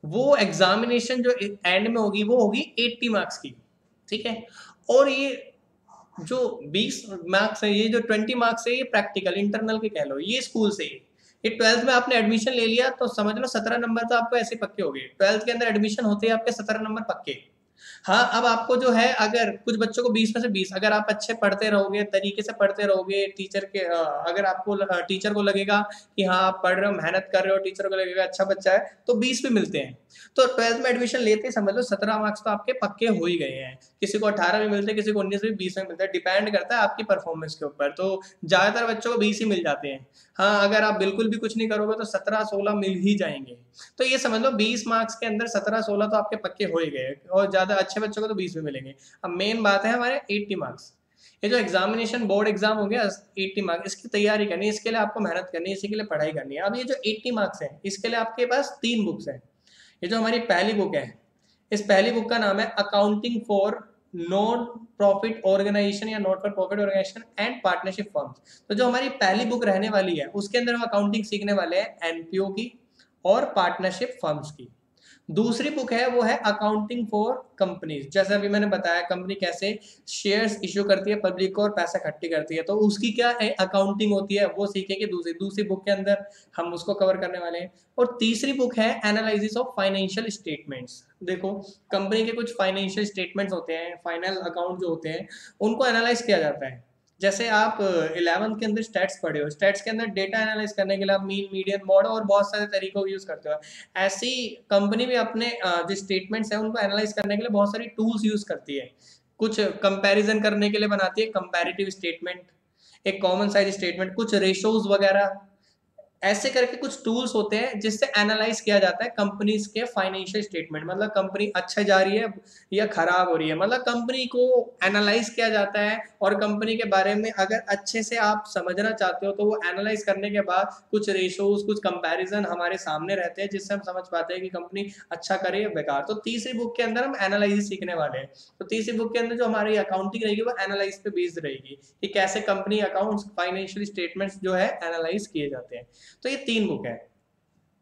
वो एग्जामिनेशन जो एंड में होगी वो होगी 80 मार्क्स की। ठीक है, और ये जो 20 मार्क्स है, ये जो 20 मार्क्स है, ये प्रैक्टिकल इंटरनल के कह लो, ये स्कूल से। ये 12th में आपने एडमिशन ले लिया तो समझ लो 17 नंबर तो आपको ऐसे पक्के हो गए। 12th के अंदर एडमिशन होते हैं आपके 17 नंबर पक्के। हाँ, अब आपको जो है, अगर कुछ बच्चों को 20 में से 20, अगर आप अच्छे पढ़ते रहोगे, तरीके से पढ़ते रहोगे, टीचर के अगर आपको टीचर को लगेगा कि हाँ आप पढ़ रहे हो, मेहनत कर रहे हो, टीचर को लगेगा अच्छा बच्चा है, तो 20 भी मिलते हैं। तो 12th में एडमिशन लेते समझ लो 17 मार्क्स तो आपके पक्के हो ही गए हैं। किसी को 18 भी मिलते हैं, किसी को 19 भी, 20 में मिलता है, डिपेंड करता है आपकी परफॉर्मेंस के ऊपर। तो ज्यादातर बच्चों को 20 ही मिल जाते हैं। हाँ, अगर आप बिल्कुल भी कुछ नहीं करोगे तो 17-16 मिल ही जाएंगे। तो ये समझ लो 20 मार्क्स के अंदर 17-16 तो आपके पक्के हो ही गए, और ज्यादा अच्छे बच्चों को तो 20 भी मिलेंगे। अब मेन बात है हमारे 80 मार्क्स। ये जो एग्जामिनेशन बोर्ड एग्जाम हो गया 80 मार्क्स, इसकी तैयारी करनी है, इसके लिए आपको मेहनत करनी है, इसी के लिए पढ़ाई करनी है। अब ये जो 80 मार्क्स है, इसके लिए आपके पास 3 बुक्स हैं। ये जो हमारी पहली बुक है, इस पहली बुक का नाम है accounting for non profit organisation या not for profit organisation and partnership firms. तो जो हमारी पहली बुक रहने वाली है उसके अंदर हम अकाउंटिंग सीखने वाले हैं एनपीओ की और पार्टनरशिप फर्म्स की। दूसरी बुक है वो है अकाउंटिंग फॉर कंपनीज। जैसा अभी मैंने बताया, कंपनी कैसे शेयर्स इश्यू करती है पब्लिक को और पैसा इकट्ठी करती है, तो उसकी क्या अकाउंटिंग होती है वो सीखेंगे दूसरी बुक के अंदर, हम उसको कवर करने वाले हैं। और तीसरी बुक है एनालिसिस ऑफ फाइनेंशियल स्टेटमेंट्स। देखो, कंपनी के कुछ फाइनेंशियल स्टेटमेंट्स होते हैं, फाइनल अकाउंट जो होते हैं, उनको एनालाइज किया जाता है। जैसे आप 11th के अंदर स्टैट्स पढ़े हो, स्टैट्स के अंदर डेटा एनालाइज करने के लिए आप मीन, मीडियन, मॉड और बहुत सारे तरीकों को यूज करते हो। ऐसी कंपनी भी अपने जो स्टेटमेंट्स हैं उनको एनालाइज करने के लिए बहुत सारी टूल्स यूज करती है। कुछ कंपैरिजन करने के लिए बनाती है कंपैरेटिव स्टेटमेंट, एक कॉमन साइज स्टेटमेंट, कुछ रेशोज वगैरह, ऐसे करके कुछ टूल्स होते हैं जिससे एनालाइज किया जाता है कंपनीज के फाइनेंशियल स्टेटमेंट, मतलब कंपनी अच्छा जा रही है या खराब हो रही है, मतलब कंपनी को एनालाइज किया जाता है। और कंपनी के बारे में अगर अच्छे से आप समझना चाहते हो तो वो एनालाइज करने के बाद कुछ रेशोज, कुछ कंपैरिजन हमारे सामने रहते हैं जिससे हम समझ पाते हैं कि कंपनी अच्छा करे या बेकार। तो तीसरी बुक के अंदर हम एनालाइज सीखने वाले हैं। तो तीसरी बुक के अंदर जो हमारी अकाउंटिंग रहेगी वो एनालाइज पे बेस्ड रहेगी कि कैसे कंपनी अकाउंट्स, फाइनेंशियल स्टेटमेंट्स जो है एनालाइज किए जाते हैं। तो ये 3 बुक है।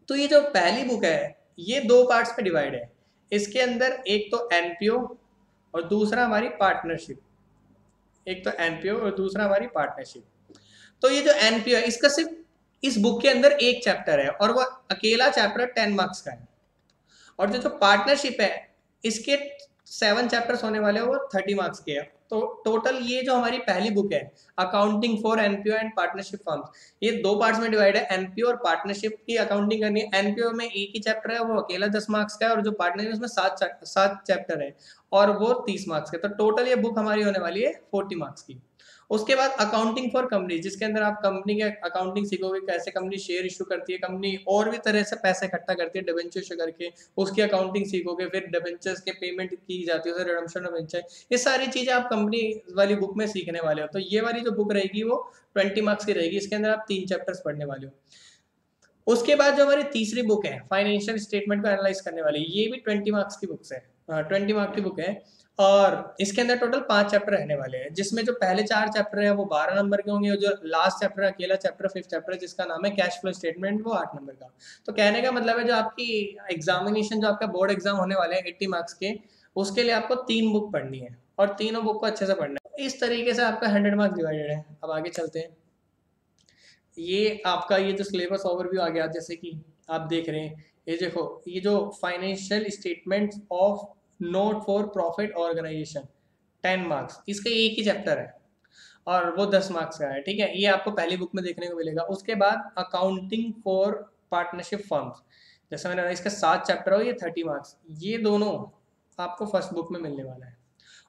तो ये जो पहली बुक है ये 2 पार्ट्स में डिवाइड है। इसके अंदर एक तो एनपीओ और दूसरा हमारी पार्टनरशिप, एक तो एनपीओ और दूसरा हमारी पार्टनरशिप। तो ये जो एनपीओ है इसका सिर्फ इस बुक के अंदर एक चैप्टर है और वो अकेला चैप्टर 10 मार्क्स का है। और जो पार्टनरशिप है इसके 7 चैप्टर्स होने वाले हैं, वो 30 मार्क्स के हैं। तो टोटल ये जो हमारी पहली बुक है accounting for NPO and partnership firms, ये 2 पार्ट्स में डिवाइड है। एनपीओ और पार्टनरशिप की अकाउंटिंग करनी है। एनपीओ में एक ही चैप्टर है, वो अकेला 10 मार्क्स का है, और जो पार्टनरशिप उसमें 7 चैप्टर है और वो 30 मार्क्स के। तो टोटल ये बुक हमारी होने वाली है 40 मार्क्स की। उसके बाद अकाउंटिंग फॉर कंपनी, जिसके अंदर आप कंपनी के अकाउंटिंग सीखोगे, कैसे कंपनी शेयर इशू करती है, कंपनी और भी तरह से पैसे इकट्ठा करती है डिबेंचर इशू करके, उसकी अकाउंटिंग सीखोगे। फिर डिबेंचर्स के पेमेंट की जाती है, रिडम्पशन डिबेंचर, ये सारी चीजें आप कंपनी वाली बुक में सीखने वाले हो। तो ये वाली जो बुक रहेगी वो 20 मार्क्स की रहेगी। इसके अंदर आप 3 चैप्टर्स पढ़ने वाले हो। उसके बाद जो हमारी तीसरी बुक है फाइनेंशियल स्टेटमेंट को एनालाइज करने वाली, ये भी 20 मार्क्स की बुक्स है, 20 मार्क्स की बुक है। और इसके अंदर टोटल 5 चैप्टर रहने वाले हैं, जिसमें जो पहले 4 चैप्टर है वो 12 नंबर के होंगे, और जो लास्ट चैप्टर अकेला चैप्टर 5th चैप्टर जिसका नाम है कैश फ्लो स्टेटमेंट, वो 8 नंबर का। तो कहने का मतलब है जो आपकी एग्जामिनेशन, जो आपका बोर्ड एग्जाम होने वाले हैं 80 मार्क्स के, उसके लिए आपको 3 बुक पढ़नी है और तीनों बुक को अच्छे से पढ़ना है। इस तरीके से आपका 100 मार्क्स डिवाइडेड है। अब आगे चलते हैं। ये आपका ये जो सिलेबस ओवरव्यू आ गया, जैसे कि आप देख रहे हैं, ये देखो, ये जो financial statements of not for profit organisation 10 marks, इसका एक ही चैप्टर है और वो 10 मार्क्स का है। ठीक है, ये आपको पहली बुक में देखने को मिलेगा। उसके बाद अकाउंटिंग फॉर पार्टनरशिप फर्म्स, जैसे मैंने बताया, इसका 7 चैप्टर हो, ये 30 मार्क्स, ये दोनों आपको फर्स्ट बुक में मिलने वाला है।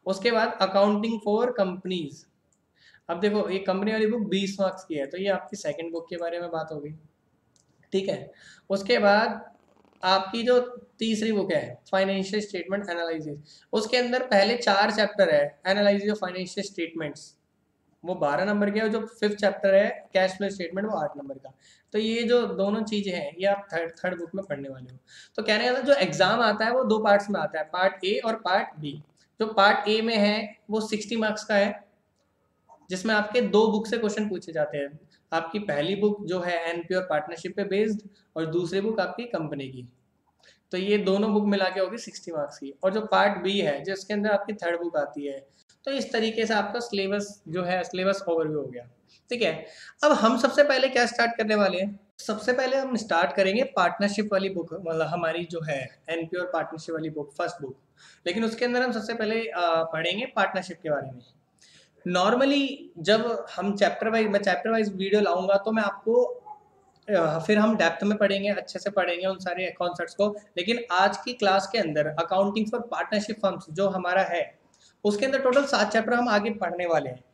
उसके बाद अकाउंटिंग फॉर कंपनीज, अब देखो ये कंपनी वाली बुक 20 मार्क्स की है, तो ये आपकी सेकंड बुक के बारे में बात होगी। ठीक है, उसके बाद आपकी जो तीसरी बुक है फाइनेंशियल स्टेटमेंट एनालिसिस, उसके अंदर पहले 4 चैप्टर है एनालिसिस ऑफ फाइनेंशियल स्टेटमेंट्स, वो 12 नंबर के है। जो 5th चैप्टर है कैश फ्लो स्टेटमेंट, वो 8 नंबर का। तो ये जो दोनों चीजें हैं ये आप थर्ड बुक में पढ़ने वाले हो। तो कहने का जो एग्जाम आता है वो 2 पार्ट्स में आता है, पार्ट ए और पार्ट बी। जो पार्ट ए में है वो 60 मार्क्स का है, जिसमें आपके 2 बुक से क्वेश्चन पूछे जाते हैं। आपकी पहली बुक जो है एनपी और पार्टनरशिप पे बेस्ड, और दूसरी बुक आपकी कंपनी की। तो ये दोनों बुक मिला के होगी 60 मार्क्स की। और जो पार्ट बी है जिसके अंदर आपकी थर्ड बुक आती है। तो इस तरीके से आपका सिलेबस जो है, सिलेबस ओवरव्यू हो गया। ठीक है, अब हम सबसे पहले क्या स्टार्ट करने वाले हैं? सबसे पहले हम स्टार्ट करेंगे पार्टनरशिप वाली बुक, मतलब हमारी जो है एनपी और पार्टनरशिप वाली बुक, फर्स्ट बुक। लेकिन उसके अंदर हम सबसे पहले पढ़ेंगे पार्टनरशिप के बारे में। नॉर्मली जब हम मैं चैप्टर वाइज वीडियो लाऊंगा तो मैं आपको फिर हम डेप्थ में पढ़ेंगे, अच्छे से पढ़ेंगे उन सारे कॉन्सेप्ट्स को। लेकिन आज की क्लास के अंदर अकाउंटिंग फॉर पार्टनरशिप फर्म्स जो हमारा है, उसके अंदर टोटल 7 चैप्टर हम आगे पढ़ने वाले हैं।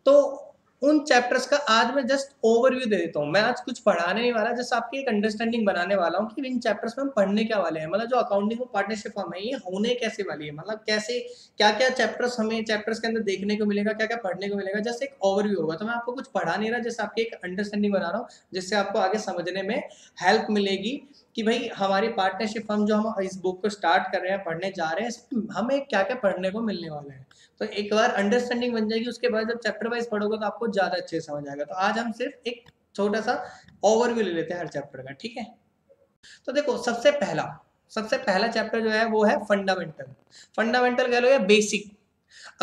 तो उन चैप्टर्स का आज मैं जस्ट ओवरव्यू दे देता हूँ। मैं आज कुछ पढ़ाने नहीं वाला, जस्ट आपकी एक अंडरस्टैंडिंग बनाने वाला हूँ कि इन चैप्टर्स में हम पढ़ने क्या वाले हैं। मतलब जो अकाउंटिंग और पार्टनरशिप फर्म है ये होने कैसे वाली है, मतलब कैसे क्या क्या चैप्टर्स हमें चैप्टर्स के अंदर देखने को मिलेगा, क्या क्या पढ़ने को मिलेगा, जस्ट एक ओवरव्यू होगा। तो मैं आपको कुछ पढ़ा नहीं रहा, जस्ट आपकी एक अंडरस्टैंडिंग बना रहा हूँ, जिससे आपको आगे समझने में हेल्प मिलेगी कि भाई हमारी पार्टनरशिप फर्म जो हम इस बुक को स्टार्ट कर रहे हैं, पढ़ने जा रहे हैं, इसमें हमें क्या क्या पढ़ने को मिलने वाला है। तो एक बार अंडरस्टैंडिंग बन जाएगी, उसके बाद जब चैप्टर वाइज पढ़ोगे तो आपको ज्यादा अच्छे से समझ आएगा। तो आज हम सिर्फ एक छोटा सा ओवरव्यू ले लेते हैं हर चैप्टर का। ठीक है, तो देखो सबसे पहला चैप्टर जो है वो है फंडामेंटल कह लो या बेसिक।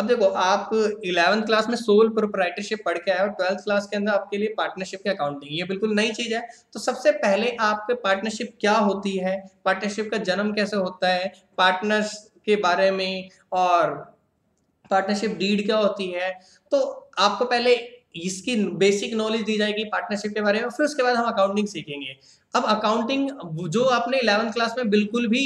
अब देखो आप 11th क्लास में सोल प्रोप्राइटरशिप पढ़ के आए और 12th क्लास के अंदर आपके लिए पार्टनरशिप की अकाउंटिंग, ये बिल्कुल नई चीज है। तो सबसे पहले आपके पार्टनरशिप क्या होती है, पार्टनरशिप का जन्म कैसे होता है, पार्टनर्स के बारे में, और पार्टनरशिप डीड क्या होती है, तो आपको पहले इसकी बेसिक नॉलेज दी जाएगी पार्टनरशिप के बारे में। फिर उसके बाद हम अकाउंटिंग सीखेंगे। अब अकाउंटिंग जो आपने 11th क्लास में बिल्कुल भी,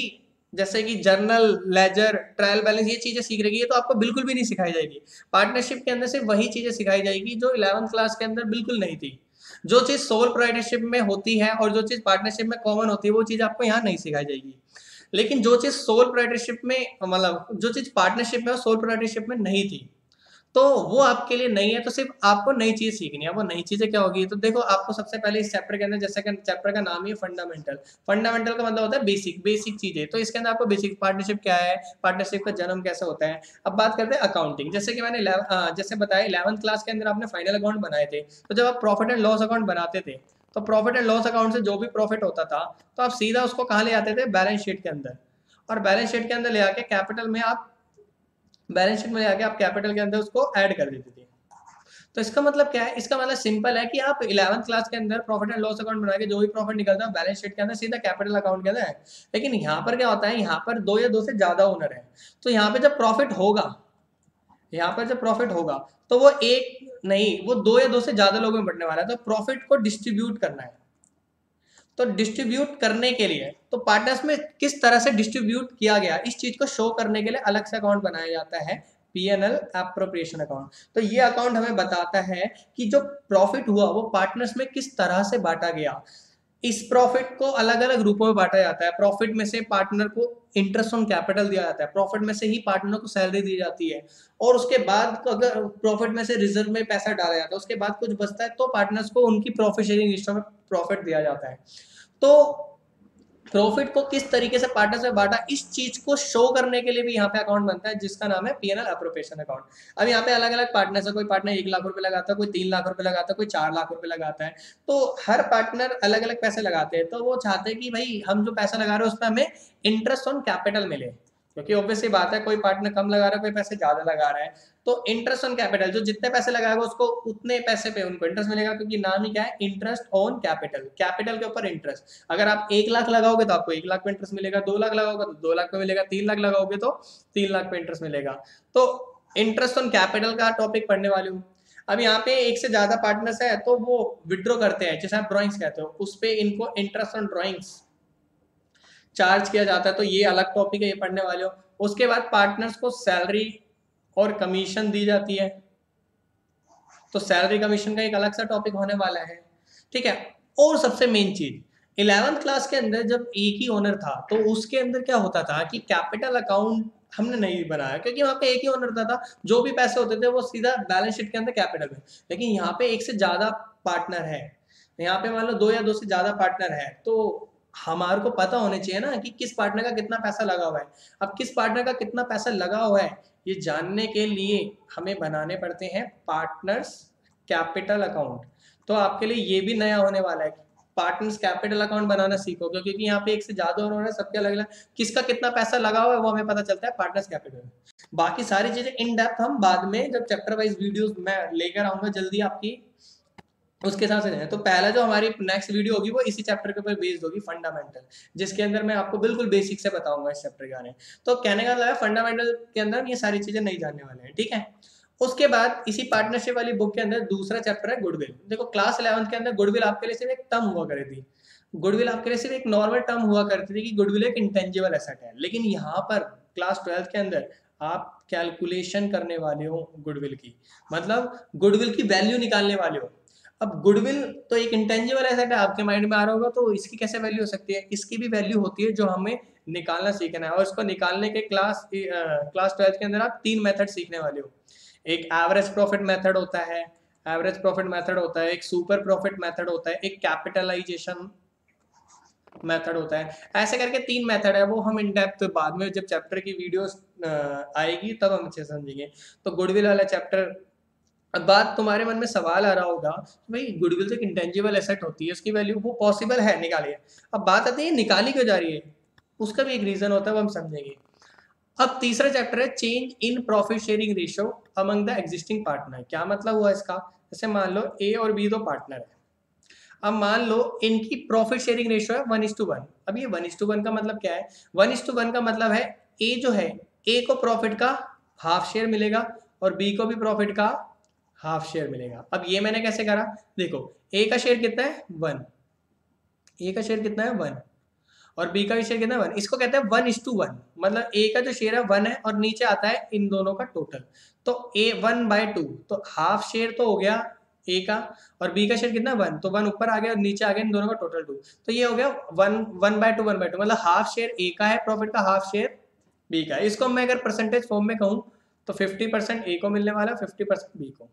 जैसे कि जर्नल, लेजर, ट्रायल बैलेंस, ये चीजें सीख रही है, तो आपको बिल्कुल भी नहीं सिखाई जाएगी। पार्टनरशिप के अंदर से वही चीजें सिखाई जाएगी जो 11th क्लास के अंदर बिल्कुल नहीं थी। जो चीज़ सोल प्रोप्राइटरशिप में होती है और जो चीज़ पार्टनरशिप में कॉमन होती है वो चीज़ आपको यहाँ नहीं सिखाई जाएगी। लेकिन जो चीज़ सोल प्रोप्राइटरशिप में मतलब जो चीज़ पार्टनरशिप में और सोल प्रोप्राइटरशिप में नहीं थी तो वो आपके लिए नहीं है, तो सिर्फ आपको नई चीज सीखनी है। वो नई चीजें क्या होगी, तो देखो आपको सबसे पहले इस चैप्टर के अंदर, जैसे कि चैप्टर का नाम ही है फंडामेंटल। फंडामेंटल का मतलब होता है बेसिक, बेसिक चीजें। तो इसके अंदर आपको बेसिक पार्टनरशिप क्या है, पार्टनरशिप का जन्म कैसे होता है। अब बात करते हैं अकाउंटिंग। जैसे कि मैंने जैसे बताया 11th क्लास के अंदर आपने फाइनल अकाउंट बनाए थे, तो जब आप प्रॉफिट एंड लॉस अकाउंट बनाते थे तो प्रॉफिट एंड लॉस अकाउंट से जो भी प्रॉफिट होता था तो आप सीधा उसको कहाँ ले आते थे, बैलेंस शीट के अंदर। और बैलेंस शीट के अंदर ले आके कैपिटल में आप बैलेंस शीट में ले आके आप कैपिटल के अंदर उसको ऐड कर देते थे। तो इसका मतलब क्या है, इसका मतलब सिंपल है कि आप 11th क्लास के अंदर प्रॉफिट एंड लॉस अकाउंट बना के जो भी प्रॉफिट निकलता है बैलेंस शीट के अंदर सीधा कैपिटल अकाउंट के अंदर है। लेकिन यहाँ पर क्या होता है, यहाँ पर 2 या 2 से ज्यादा ओनर है। तो यहाँ पे जब प्रॉफिट होगा, यहाँ पर जब प्रॉफिट होगा तो वो एक नहीं, वो 2 या 2 से ज्यादा लोगों में बढ़ने वाला है। तो प्रॉफिट को डिस्ट्रीब्यूट करना है। तो डिस्ट्रीब्यूट करने के लिए तो पार्टनर्स में किस तरह से डिस्ट्रीब्यूट किया गया इस चीज को शो करने के लिए अलग से अकाउंट बनाया जाता है, पीएनएल एप्रोप्रिएशन अकाउंट। तो ये अकाउंट हमें बताता है कि जो प्रॉफिट हुआ वो पार्टनर्स में किस तरह से बांटा गया। इस प्रॉफिट को अलग अलग रूपों में बांटा जाता है। प्रॉफिट में से पार्टनर को इंटरेस्ट ऑन कैपिटल दिया जाता है, प्रॉफिट में से ही पार्टनर को सैलरी दी जाती है, और उसके बाद अगर प्रॉफिट में से रिजर्व में पैसा डाला जाता है उसके बाद कुछ बचता है तो पार्टनर्स को उनकी प्रॉफिट शेयरिंग रेशियो में प्रॉफिट दिया जाता है। तो प्रॉफिट को किस तरीके से पार्टनर्स में बांटा इस चीज को शो करने के लिए भी यहाँ पे अकाउंट बनता है जिसका नाम है पीएनएल एप्रोप्रिएशन अकाउंट। अब यहाँ पे अलग अलग पार्टनर्स है, कोई पार्टनर 1 लाख रुपए लगाता है, कोई 3 लाख रुपए लगाता है, कोई 4 लाख रुपए लगाता है। तो हर पार्टनर अलग अलग पैसे लगाते हैं। तो वो चाहते हैं कि भाई हम जो पैसा लगा रहे हैं उस पर हमें इंटरेस्ट ऑन कैपिटल मिले, क्योंकि ऑब्वियसली बात है कोई पार्टनर कम लगा रहा है, कोई पैसे ज्यादा लगा रहा है। तो इंटरेस्ट ऑन कैपिटल, जो जितने पैसे लगाएगा उसको उतने पैसे पे उनको इंटरेस्ट मिलेगा, क्योंकि नाम ही क्या है, इंटरेस्ट ऑन कैपिटल, कैपिटल के ऊपर इंटरेस्ट। अगर आप 1 लाख लगाओगे तो आपको 1 लाख पे इंटरेस्ट मिलेगा, 2 लाख लगाओगे तो 2 लाख पे मिलेगा, 3 लाख लगाओगे तो 3 लाख पे इंटरेस्ट मिलेगा। तो इंटरेस्ट ऑन कैपिटल का टॉपिक पढ़ने वाली हूँ। अब यहाँ पे एक से ज्यादा पार्टनर्स है तो वो विड्रॉ करते हैं, जैसे आप ड्रॉइंग्स कहते हो, उस पे इनको इंटरेस्ट ऑन ड्रॉइंग्स चार्ज किया जाता है। तो ये अलग टॉपिक है, ये पढ़ने वाले हो। उसके बाद पार्टनर्स को सैलरी और कमीशन दी जाती है, तो सैलरी कमीशन का एक अलग सा टॉपिक होने वाला है, ठीक है। और सबसे मेन चीज 11th क्लास के अंदर जब एक ही ओनर था तो उसके अंदर क्या होता था कि कैपिटल अकाउंट हमने नहीं बनाया, क्योंकि वहां पे एक ही ओनर था। जो भी पैसे होते थे वो सीधा बैलेंस शीट के अंदर कैपिटल में। लेकिन यहाँ पे एक से ज्यादा पार्टनर है, यहाँ पे मान लो 2 या 2 से ज्यादा पार्टनर है, तो हमारे को पता होने चाहिए ना कि किस पार्टनर का कितना पैसा लगा हुआ है। अब किस पार्टनर का कितना पैसा लगा हुआ है ये जानने के लिए हमें बनाने पड़ते हैं पार्टनर्स कैपिटल अकाउंट। तो आपके लिए ये भी नया होने वाला है, पार्टनर्स कैपिटल अकाउंट बनाना सीखो, क्योंकि यहाँ पे एक से ज्यादा उन्होंने सबके अलग अलग किसका कितना पैसा लगा हुआ है वो हमें पता चलता है पार्टनर्स कैपिटल में। बाकी सारी चीजें इन डेप्थ हम बाद में जब चैप्टर वाइज वीडियोस मैं लेकर आऊंगा जल्दी आपकी, उसके हिसाब से जाए। तो पहला जो हमारी नेक्स्ट वीडियो होगी वो इसी चैप्टर के ऊपर बेस्ड होगी, फंडामेंटल, जिसके अंदर मैं आपको बिल्कुल बेसिक से बताऊंगा इस चैप्टर के बारे में। तो कहने का मतलब है फंडामेंटल के अंदर ये सारी चीजें नहीं जानने वाले हैं, ठीक है। उसके बाद इसी पार्टनरशिप वाली बुक के अंदर दूसरा चैप्टर है गुडविल। देखो क्लास 11th के अंदर गुडविल आपके लिए सिर्फ एक टर्म हुआ करती थी, गुडविल आपके लिए सिर्फ एक नॉर्मल टर्म हुआ करती थी कि गुडविल एक इंटेंजिबल एसेट है। लेकिन यहाँ पर क्लास 12th के अंदर आप कैलकुलेशन करने वाले हो गुडविल की, मतलब गुडविल की वैल्यू निकालने वाले हो। अब गुडविल तो एक इंटेंजिबल एसेट है, आपके माइंड में आ रहा होगा तो इसकी कैसे वैल्यू हो सकती है। इसकी भी वैल्यू होती है जो हमें निकालना सीखना है, और इसको निकालने के क्लास 12th के अंदर आप 3 मेथड सीखने वाले हो। एक एवरेज प्रॉफिट मेथड होता है, एवरेज प्रॉफिट मेथड होता है, एक सुपर प्रॉफिट मेथड होता है, एक कैपिटलाइजेशन मेथड होता है। ऐसे करके 3 मेथड है, वो हम इन डेप्थ बाद में जब चैप्टर की वीडियोस आएगी तब हम अच्छे समझेंगे। तो गुडविल वाला चैप्टर, अब बात तुम्हारे मन में सवाल आ रहा होगा भाई गुडविल तो एक इंटेंजिबल एसेट होती है, उसकी वैल्यू वो पॉसिबल है निकालिए। अब बात आती है निकाली क्यों जा रही है, उसका भी एक रीजन होता है, वो हम समझेंगे। अब तीसरा चैप्टर है change in profit sharing ratio among the existing partner. क्या मतलब हुआ इसका, जैसे मान लो ए और बी दो पार्टनर है, अब मान लो इनकी प्रॉफिट शेयरिंग रेशियो है 1:1। अब ये 1:1 का मतलब क्या है, 1:1 का मतलब है ए जो है, ए को प्रॉफिट का हाफ शेयर मिलेगा और बी को भी प्रॉफिट का हाफ शेयर मिलेगा। अब ये मैंने कैसे करा, देखो ए का शेयर कितना है 1, ए का शेयर कितना है 1 और बी का भी शेयर कितना है 1, इसको कहते हैं 1:1। मतलब ए का जो शेयर है 1 है और नीचे आता है इन दोनों का टोटल, तो ए 1/2, तो हाफ शेयर तो हो गया ए का, और बी का शेयर कितना 1, तो 1 ऊपर आ गया और नीचे आ गया, इन दोनों का टोटल 2, तो ये हो गया 1/2 1/2, मतलब हाफ शेयर ए का है प्रॉफिट का, हाफ शेयर बी का। इसको मैं अगर परसेंटेज फॉर्म में कहूँ तो 50% ए को मिलने वाला, 50% बी को।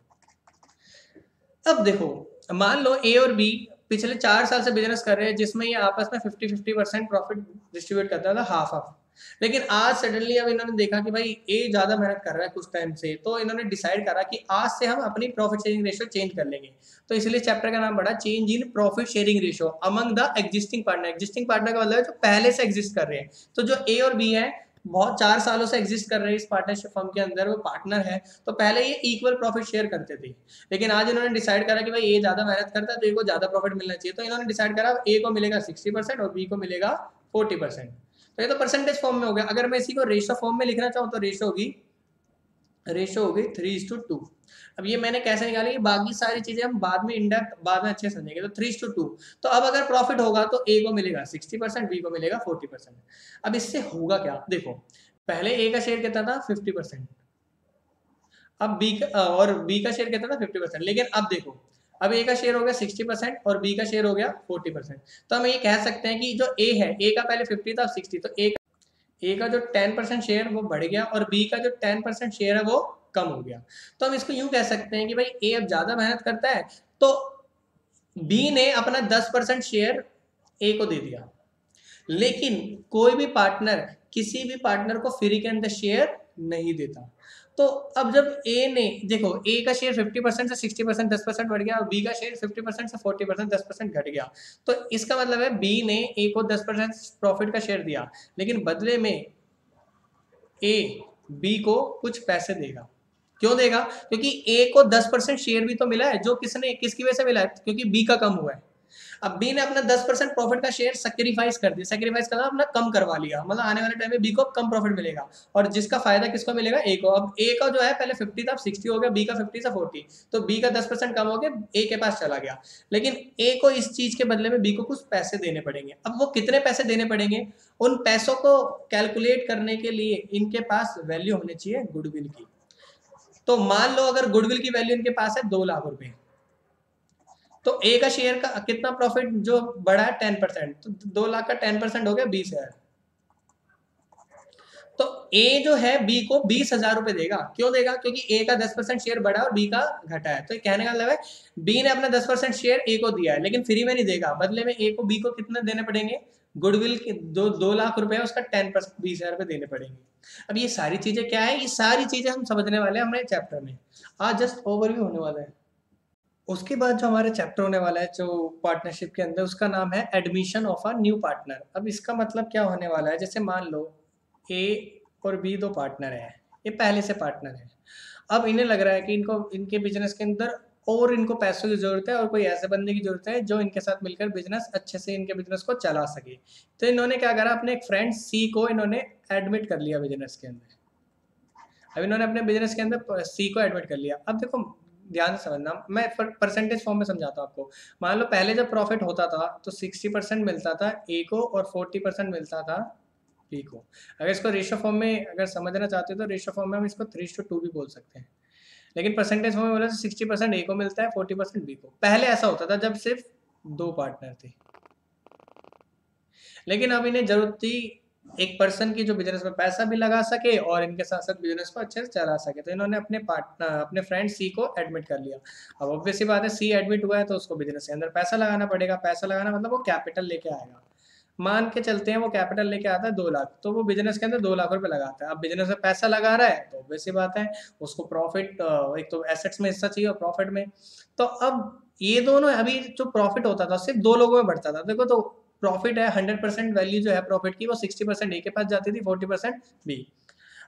अब देखो, मान लो ए और बी पिछले 4 साल से बिजनेस कर रहे हैं जिसमें ये आपस में 50-50% प्रॉफिट डिस्ट्रीब्यूट करता था, हाफ हाफ। लेकिन आज सडनली अब इन्होंने देखा कि भाई ए ज्यादा मेहनत कर रहा है कुछ टाइम से, तो इन्होंने डिसाइड करा कि आज से हम अपनी प्रॉफिट शेयरिंग रेशियो चेंज कर लेंगे। तो इसलिए चैप्टर का नाम पड़ा change in profit sharing ratio among the existing partner. Existing partner का मतलब है जो पहले से एग्जिस्ट कर रहे हैं। तो जो ए और बी है बहुत 4 सालों से एग्जिस्ट कर रहे हैं इस पार्टनरशिप फर्म के अंदर, वो पार्टनर है, तो पहले ये इक्वल प्रॉफिट शेयर करते थे। लेकिन आज इन्होंने डिसाइड करा कि भाई ए ज्यादा मेहनत करता है तो ए को ज्यादा प्रॉफिट मिलना चाहिए, तो इन्होंने डिसाइड करा ए को मिलेगा 60% और बी को मिलेगा 40%। तो ये तो परसेंटेज फॉर्म में हो गया। अगर मैं इसी को रेशियो फॉर्म में लिखना चाहूँ तो रेशियो होगी 3:2। अब ये मैंने कैसे निकाली, बाकी सारी चीजें हम बाद में इंडेप्थ बाद में अच्छे समझेंगे। तो 3:2, तो अब अगर प्रॉफिट होगा तो ए को मिलेगा 60%, बी को मिलेगा 40%। अब इससे होगा क्या, देखो पहले ए का शेयर कितना था 50%, अब बी का और बी का शेयर कितना था 50%। लेकिन अब देखो, अब ए का शेयर हो गया 60% और बी का शेयर हो गया 40%। तो हम ये कह सकते हैं कि जो ए है, ए का पहले 50 था 60, तो ए का जो 10% शेयर वो बढ़ गया और बी का जो 10% शेयर है वो कम हो गया। तो हम इसको यूं कह सकते हैं कि भाई ए अब ज्यादा मेहनत करता है तो बी ने अपना 10% शेयर ए को दे दिया। लेकिन कोई भी पार्टनर किसी भी पार्टनर को फ्री के अंदर शेयर नहीं देता। तो अब जब ए ने देखो, ए का शेयर 50% से 60% 10% बढ़ गया और बी का शेयर 50% से 40% 10% घट गया। तो इसका मतलब है बी ने ए को 10% प्रॉफिट का शेयर दिया, लेकिन बदले में ए बी को कुछ पैसे देगा। क्यों देगा, क्योंकि ए को 10% शेयर भी तो मिला है, जो किसकी वजह से मिला है, क्योंकि बी का कम हुआ है। अब बी ने अपना 10% प्रॉफिट का शेयर सेक्रीफाइस कर दिया, सेक्रीफाइस करना अपना कम करवा लिया, मतलब आने वाले टाइम में बी को कम प्रॉफिट मिलेगा और जिसका फायदा किसको मिलेगा, ए को। अब ए का जो है पहले 50 था अब 60 हो गया, बी का 50 से 40, तो बी का 10% कम हो गया, ए के पास चला गया। लेकिन ए को इस चीज के बदले में बी को कुछ पैसे देने पड़ेंगे। अब वो कितने पैसे देने पड़ेंगे, उन पैसों को कैलकुलेट करने के लिए इनके पास वैल्यू होनी चाहिए गुडविल की। तो मान लो अगर गुडविल की वैल्यू इनके पास है 2 लाख रुपए, तो ए का शेयर का कितना प्रॉफिट जो बढ़ा है 10%, तो 2 लाख का 10% हो गया 20,000। तो ए जो है बी को 20,000 रुपए देगा। क्यों देगा, क्योंकि ए का 10% शेयर बढ़ा है और बी का घटा है। तो कहने का मतलब है बी ने अपना 10% शेयर ए को दिया है, लेकिन फ्री में नहीं देगा, बदले में ए को बी को कितने देने पड़ेंगे, गुडविल के 2 लाख रुपए उसका 10% 20,000 रुपए देने पड़ेंगे। अब ये सारी चीजें क्या है, ये सारी चीजें हम समझने वाले हैं हमारे चैप्टर में। आज जस्ट ओवरव्यू होने वाला है। उसके बाद जो हमारे चैप्टर होने वाला है जो पार्टनरशिप के अंदर, उसका नाम है admission of a new partner. अब इसका मतलब क्या होने वाला है, जैसे मान लो ए और बी 2 पार्टनर हैं, ये पहले से पार्टनर है। अब इन्हें लग रहा है कि इनको इनके बिजनेस के अंदर और इनको पैसों की जरूरत है और कोई ऐसे बंदे की जरूरत है जो इनके साथ मिलकर बिजनेस अच्छे से इनके बिजनेस को चला सके। तो इन्होंने क्या करा, अपने एक फ्रेंड सी को इन्होंने एडमिट कर लिया बिजनेस के अंदर। अब इन्होंने अपने बिजनेस के अंदर सी को एडमिट कर लिया। अब देखो ध्यान से समझना, मैं परसेंटेज फॉर्म में समझाता हूँ आपको। मान लो पहले जब प्रॉफिट होता था तो 60% मिलता था ए को और 40% मिलता था बी को। अगर इसको रेशियो फॉर्म में अगर समझना चाहते हो तो रेशियो फॉर्म में हम इसको 3:2 भी बोल सकते हैं। लेकिन परसेंटेज फॉर्म में बोला तो 60% ए को मिलता है, 40% बी को। पहले ऐसा होता था जब सिर्फ 2 पार्टनर थे, लेकिन अब इन्हें जरूरत थी एक पर्सन की जो बिजनेस में पैसा भी लगा सके और इनके साथ साथ बिजनेस को अच्छे से चला सके। तो इन्होंने अपने पार्टनर अपने फ्रेंड सी को एडमिट कर लिया। अब ऑब्वियस सी बात है, सी एडमिट हुआ है तो उसको बिजनेस के अंदर पैसा लगाना पड़ेगा। पैसा लगाना मतलब वो कैपिटल लेके आएगा। मान के चलते हैं वो कैपिटल लेके आता है 2 लाख, तो वो बिजनेस के अंदर 2 लाख रुपए लगाता है। अब बिजनेस में पैसा लगा रहा है तो ऑब्वियस सी बात है उसको प्रॉफिट, एक तो एसेट्स में हिस्सा चाहिए और प्रॉफिट में। तो अब ये दोनों, अभी जो प्रॉफिट होता था सिर्फ 2 लोगों में बढ़ता था। देखो, तो प्रॉफिट है 100% वैल्यू जो है प्रॉफिट की वो 60% ए के पास जाती थी, 40% बी।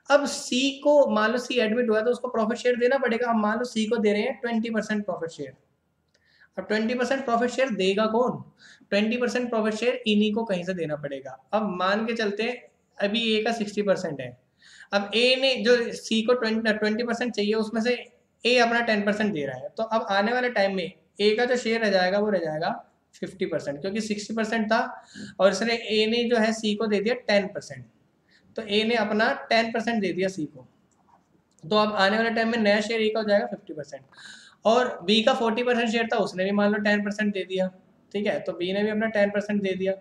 अब सी को मान लो सी एडमिट हुआ तो उसको प्रॉफिट शेयर देना पड़ेगा। अब मान लो सी को दे रहे हैं 20% प्रॉफिट शेयर। अब 20% प्रॉफिट शेयर देगा कौन, 20% प्रॉफिट शेयर इन्हीं को कहीं से देना पड़ेगा। अब मान के चलते हैं अभी ए का 60% है। अब ए ने जो सी को 20% चाहिए उसमें से ए अपना 10% दे रहा है। तो अब आने वाले टाइम में ए का जो शेयर रह जाएगा वो रह जाएगा 50%, क्योंकि 60% था और इसने ए ने जो है सी को दे दिया 10%। तो ए ने अपना 10% दे दिया सी को। तो अब आने वाले टाइम में नया शेयर ए का हो जाएगा 50%। और बी का 40% शेयर था, उसने भी मान लो 10% दे दिया, ठीक है, तो बी ने भी अपना 10% दे दिया,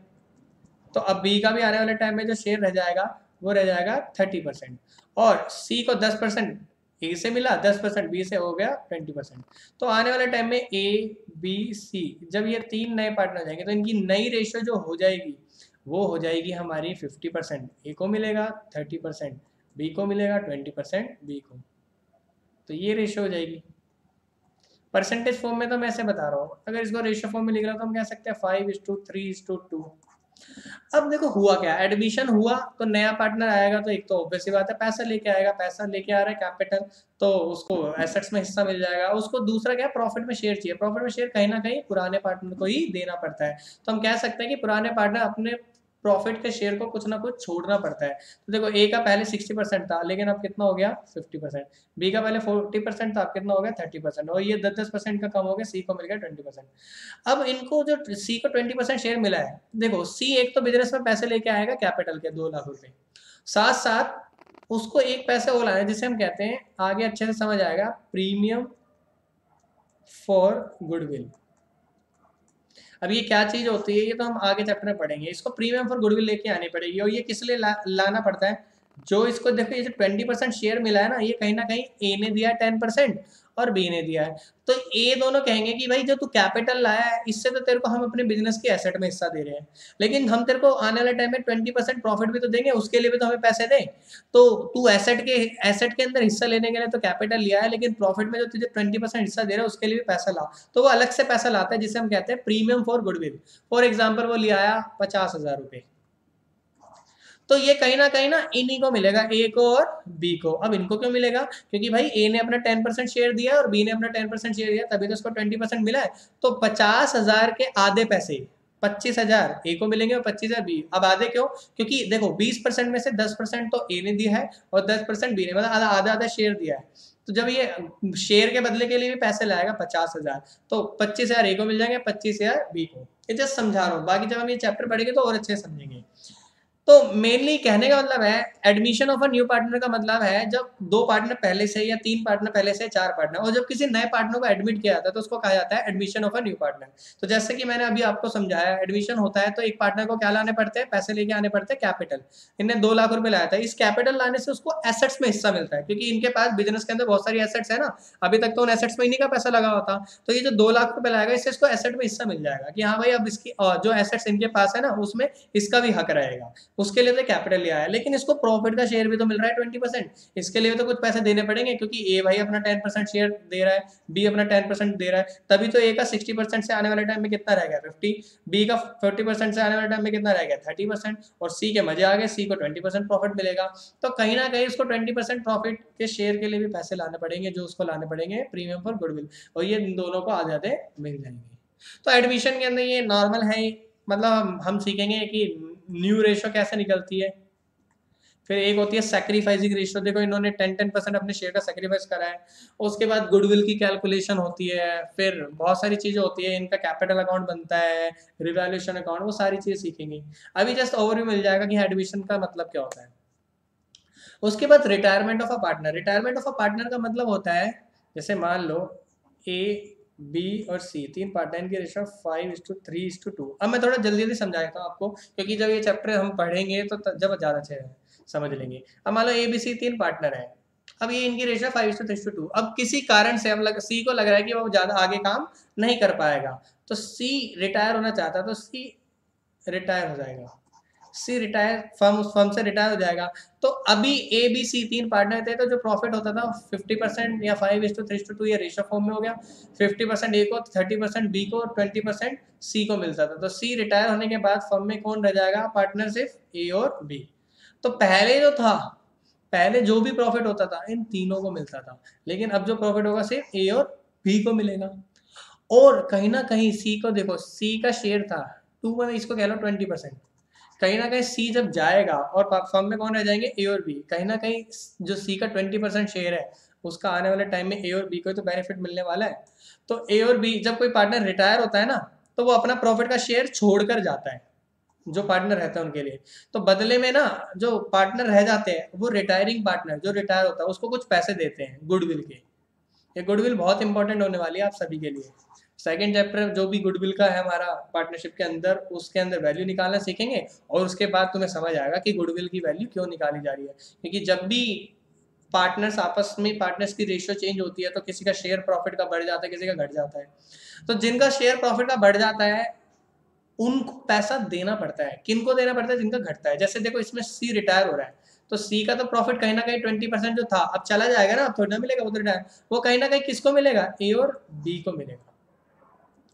तो अब बी का भी आने वाले टाइम में जो शेयर रह जाएगा वो रह जाएगा 30%, और सी को 10% ए से मिला, 10% बी से, हो गया 20%। तो आने वाले टाइम में ए बी सी जब ये तीन नए पार्टनर हो जाएंगे तो इनकी नई रेशियो जो हो जाएगी वो हो जाएगी हमारी 50%, ए को मिलेगा 30%, बी को मिलेगा 20%, बी को, तो ये रेशियो हो जाएगी। परसेंटेज फॉर्म में तो मैं ऐसे बता रहा हूँ, अगर इसको रेशियो फॉर्म में लिख रहा हूँ तो हम कह सकते हैं 5:3:2। अब देखो हुआ क्या, एडमिशन हुआ तो नया पार्टनर आएगा तो एक तो ऑब्वियस सी बात है पैसा लेके आएगा, पैसा लेके आ रहा है कैपिटल, तो उसको एसेट्स में हिस्सा मिल जाएगा, उसको दूसरा क्या, प्रॉफिट में शेयर चाहिए, प्रॉफिट में शेयर कहीं ना कहीं पुराने पार्टनर को ही देना पड़ता है, तो हम कह सकते हैं कि पुराने पार्टनर अपने प्रॉफिट के शेयर को कुछ ना कुछ छोड़ना पड़ता है। तो देखो ए का पहले 60% था लेकिन अब कितना हो गया 50%, बी का पहले 40% था अब कितना हो गया 30%, और ये 10% का कम हो गया, सी को मिल गया 20%। अब इनको जो सी को 20% शेयर मिला है, देखो सी एक तो बिजनेस में पैसे लेके आएगा कैपिटल के 2 लाख रुपए, साथ साथ उसको एक पैसे और लाना है जिसे हम कहते हैं, आगे अच्छे से समझ आएगा, प्रीमियम फॉर गुडविल। अब ये क्या चीज होती है ये तो हम आगे चैप्टर में पढ़ेंगे, इसको प्रीमियम फॉर गुडविल लेके आनी पड़ेगी, और ये किस लिए लाना पड़ता है, जो इसको देखो ये जो 20% शेयर मिला है ना, ये कहीं ना कहीं ए ने दिया है 10% और बी ने दिया है, तो ए दोनों कहेंगे कि भाई जो तू कैपिटल लाया है इससे तो तेरे को हम अपने बिजनेस के एसेट में हिस्सा दे रहे हैं, लेकिन हम तेरे को आने वाले टाइम में 20% प्रॉफिट भी तो देंगे, उसके लिए भी तो हमें पैसे दें, तो तू एसेट के अंदर हिस्सा लेने के लिए तो कैपिटल लिया है, लेकिन प्रॉफिट में जो तुझे 20% हिस्सा दे रहा है उसके लिए भी पैसा ला, तो वो अलग से पैसा लाता है जिसे हम कहते हैं premium for goodwill. For example वो लिया आया 50,000 रुपये, तो ये कहीं ना इन्हीं को मिलेगा, ए को और बी को। अब इनको क्यों मिलेगा, क्योंकि भाई ए ने अपना 10% शेयर दिया और बी ने अपना 10% शेयर दिया, तभी तो उसको 20% मिला है, तो 50,000 के आधे पैसे 25,000 ए को मिलेंगे और 25,000 बी। अब आधे क्यों, क्योंकि देखो 20% में से 10% तो ए ने दिया है और 10% बी ने, मतलब आधा आधा शेयर दिया है, तो जब ये शेयर के बदले के लिए भी पैसे लाएगा 50,000, तो 25,000 ए को मिल जाएंगे, 25,000 बी को। ये जस्ट समझा रहा हूँ, बाकी जब हम ये चैप्टर पढ़ेंगे तो और अच्छे से समझेंगे। तो मेनली कहने का मतलब है admission of a new partner का मतलब है जब 2 पार्टनर पहले से या 3 पार्टनर पहले से 4 पार्टनर, और जब किसी नए पार्टनर को एडमिट किया जाता है तो उसको कहा जाता है admission of a new partner. तो जैसे कि मैंने अभी आपको समझाया, एडमिशन होता है तो एक पार्टनर को क्या लाने पड़ते हैं, पैसे लेके आने पड़ते हैं, कैपिटल। इनने 2 लाख रुपए लाया था, इस कैपिटल लाने से उसको एसेट्स में हिस्सा मिलता है, क्योंकि इनके पास बिजनेस के अंदर बहुत सारी एसेट्स है ना, अभी तक तो उन एसेट्स में इन्हीं का पैसा लगा होता, तो ये जो 2 लाख रुपए लाएगा इससे इसको एसेट में हिस्सा मिल जाएगा कि हाँ भाई अब इसकी जो एसेट्स इनके पास है ना उसमें इसका भी हक रहेगा, उसके लिए तो कैपिटल लिया है, लेकिन इसको प्रॉफिट का शेयर भी तो मिल रहा है 20%, इसके लिए तो कुछ पैसे देने पड़ेंगे, क्योंकि ए भाई अपना 10% शेयर दे रहा है, बी अपना 10% दे रहा है, तभी तो ए का 60% से आने वाले टाइम में कितना रह गया 50, बी का 40% से आने वाले टाइम में कितना रह गया 30%, और सी के मजे आ गए, सी को 20% प्रॉफिट मिलेगा, तो कहीं ना कहीं उसको 20% प्रॉफिट के शेयर के लिए भी पैसे लाने पड़ेंगे, जो उसको लाने पड़ेंगे प्रीमियम फॉर गुडविल, और ये इन दोनों को आधे मिल जाएंगे। तो एडमिशन के अंदर ये नॉर्मल है, मतलब हम सीखेंगे कि न्यू रेशो कैसे निकलती है, फिर एक होती है सैक्रिफाइसिंग रेशियो, देखो इन्होंने 10% अपने शेयर का सैक्रिफाइस करा है, उसके बाद गुडविल की कैलकुलेशन होती है, फिर बहुत सारी चीज़ें होती है, इनका कैपिटल अकाउंट बनता है, रिवैल्यूएशन अकाउंट, वो सारी चीज़ें सीखेंगे। अभी जस्ट ओवरव्यू मिल जाएगा कि एडमिशन का मतलब क्या होता है। उसके बाद retirement of a partner, retirement of a partner का मतलब होता है, जैसे मान लो ए बी और सी 3 पार्टनर, इनकी रेशियो 5:3:2। अब मैं थोड़ा जल्दी जल्दी समझाता हूँ आपको, क्योंकि जब ये चैप्टर हम पढ़ेंगे तो जब ज़्यादा अच्छे समझ लेंगे। अब मान लो ए बी सी 3 पार्टनर है, अब ये इनकी रेशियो 5:3:2, अब किसी कारण से अब सी को लग रहा है कि वो ज़्यादा आगे काम नहीं कर पाएगा, तो सी रिटायर होना चाहता है, तो सी रिटायर हो जाएगा, सी रिटायर फर्म से रिटायर हो जाएगा। तो अभी ए बी सी 3 पार्टनर थे, तो जो प्रॉफिट होता था 50% या 5:3:2 ये रेशियो फॉर्म में हो गया, 50% ए को, 30% बी को, 20% सी को मिलता था, तो सी रिटायर होने के बाद फर्म में कौन रह जाएगा, पार्टनर सिर्फ ए और बी। तो पहले जो था, पहले जो भी प्रॉफिट होता था इन तीनों को मिलता था, लेकिन अब जो प्रॉफिट होगा सिर्फ ए और बी को मिलेगा। और कहीं ना कहीं सी को देखो, सी का शेयर था 2 में, इसको कह लो 20%, कहीं ना कहीं सी जब जाएगा और फर्म में कौन रह जाएंगे, ए और बी, कहीं ना कहीं जो सी का 20% शेयर है उसका आने वाले टाइम में ए और बी को तो बेनिफिट मिलने वाला है। तो ए और बी जब कोई पार्टनर रिटायर होता है ना, तो वो अपना प्रॉफिट का शेयर छोड़कर जाता है जो पार्टनर रहता है उनके लिए, तो बदले में ना जो पार्टनर रह जाते हैं वो रिटायरिंग पार्टनर जो रिटायर होता है उसको कुछ पैसे देते हैं गुडविल के, ये गुडविल बहुत इंपॉर्टेंट होने वाली है आप सभी के लिए। सेकंड चैप्टर जो भी गुडविल का है हमारा पार्टनरशिप के अंदर, उसके अंदर वैल्यू निकालना सीखेंगे और उसके बाद तुम्हें समझ आएगा कि गुडविल की वैल्यू क्यों निकाली जा रही है। क्योंकि जब भी पार्टनर्स आपस में पार्टनर्स की रेशियो चेंज होती है तो किसी का शेयर प्रॉफिट का बढ़ जाता है, किसी का घट जाता है। तो जिनका शेयर प्रॉफिट का बढ़ जाता है उनको पैसा देना पड़ता है। किनको देना पड़ता है? जिनका घटता है। जैसे देखो इसमें सी रिटायर हो रहा है तो सी का तो प्रॉफिट कहीं ना कहीं 20% जो था अब चला जाएगा ना, अब थोड़ा ना मिलेगा वो तो रिटायर, वो कहीं ना कहीं किसको मिलेगा? ए और बी को मिलेगा।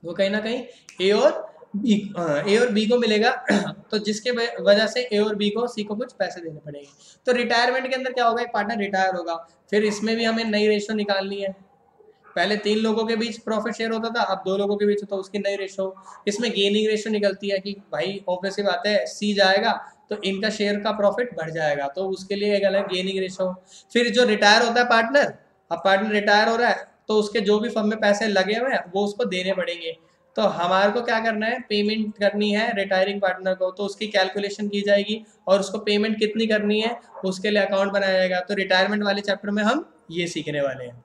वो कहीं ना कहीं ए और बी को मिलेगा। तो जिसके वजह से ए और बी को सी को कुछ पैसे देने पड़ेंगे। तो रिटायरमेंट के अंदर क्या होगा? एक पार्टनर रिटायर होगा, फिर इसमें भी हमें नई रेशो निकालनी है। पहले 3 लोगों के बीच प्रॉफिट शेयर होता था, अब 2 लोगों के बीच, तो उसकी नई रेशो। इसमें गेनिंग रेशो निकलती है कि भाई ऑब्वियसली बात है सी जाएगा तो इनका शेयर का प्रॉफिट बढ़ जाएगा, तो उसके लिए एक अलग गेनिंग रेशो। फिर जो रिटायर होता है पार्टनर, अब पार्टनर रिटायर हो रहा है तो उसके जो भी फर्म में पैसे लगे हुए हैं वो उसको देने पड़ेंगे। तो हमारे को क्या करना है? पेमेंट करनी है रिटायरिंग पार्टनर को, तो उसकी कैलकुलेशन की जाएगी और उसको पेमेंट कितनी करनी है उसके लिए अकाउंट बनाया जाएगा। तो रिटायरमेंट वाले चैप्टर में हम ये सीखने वाले हैं।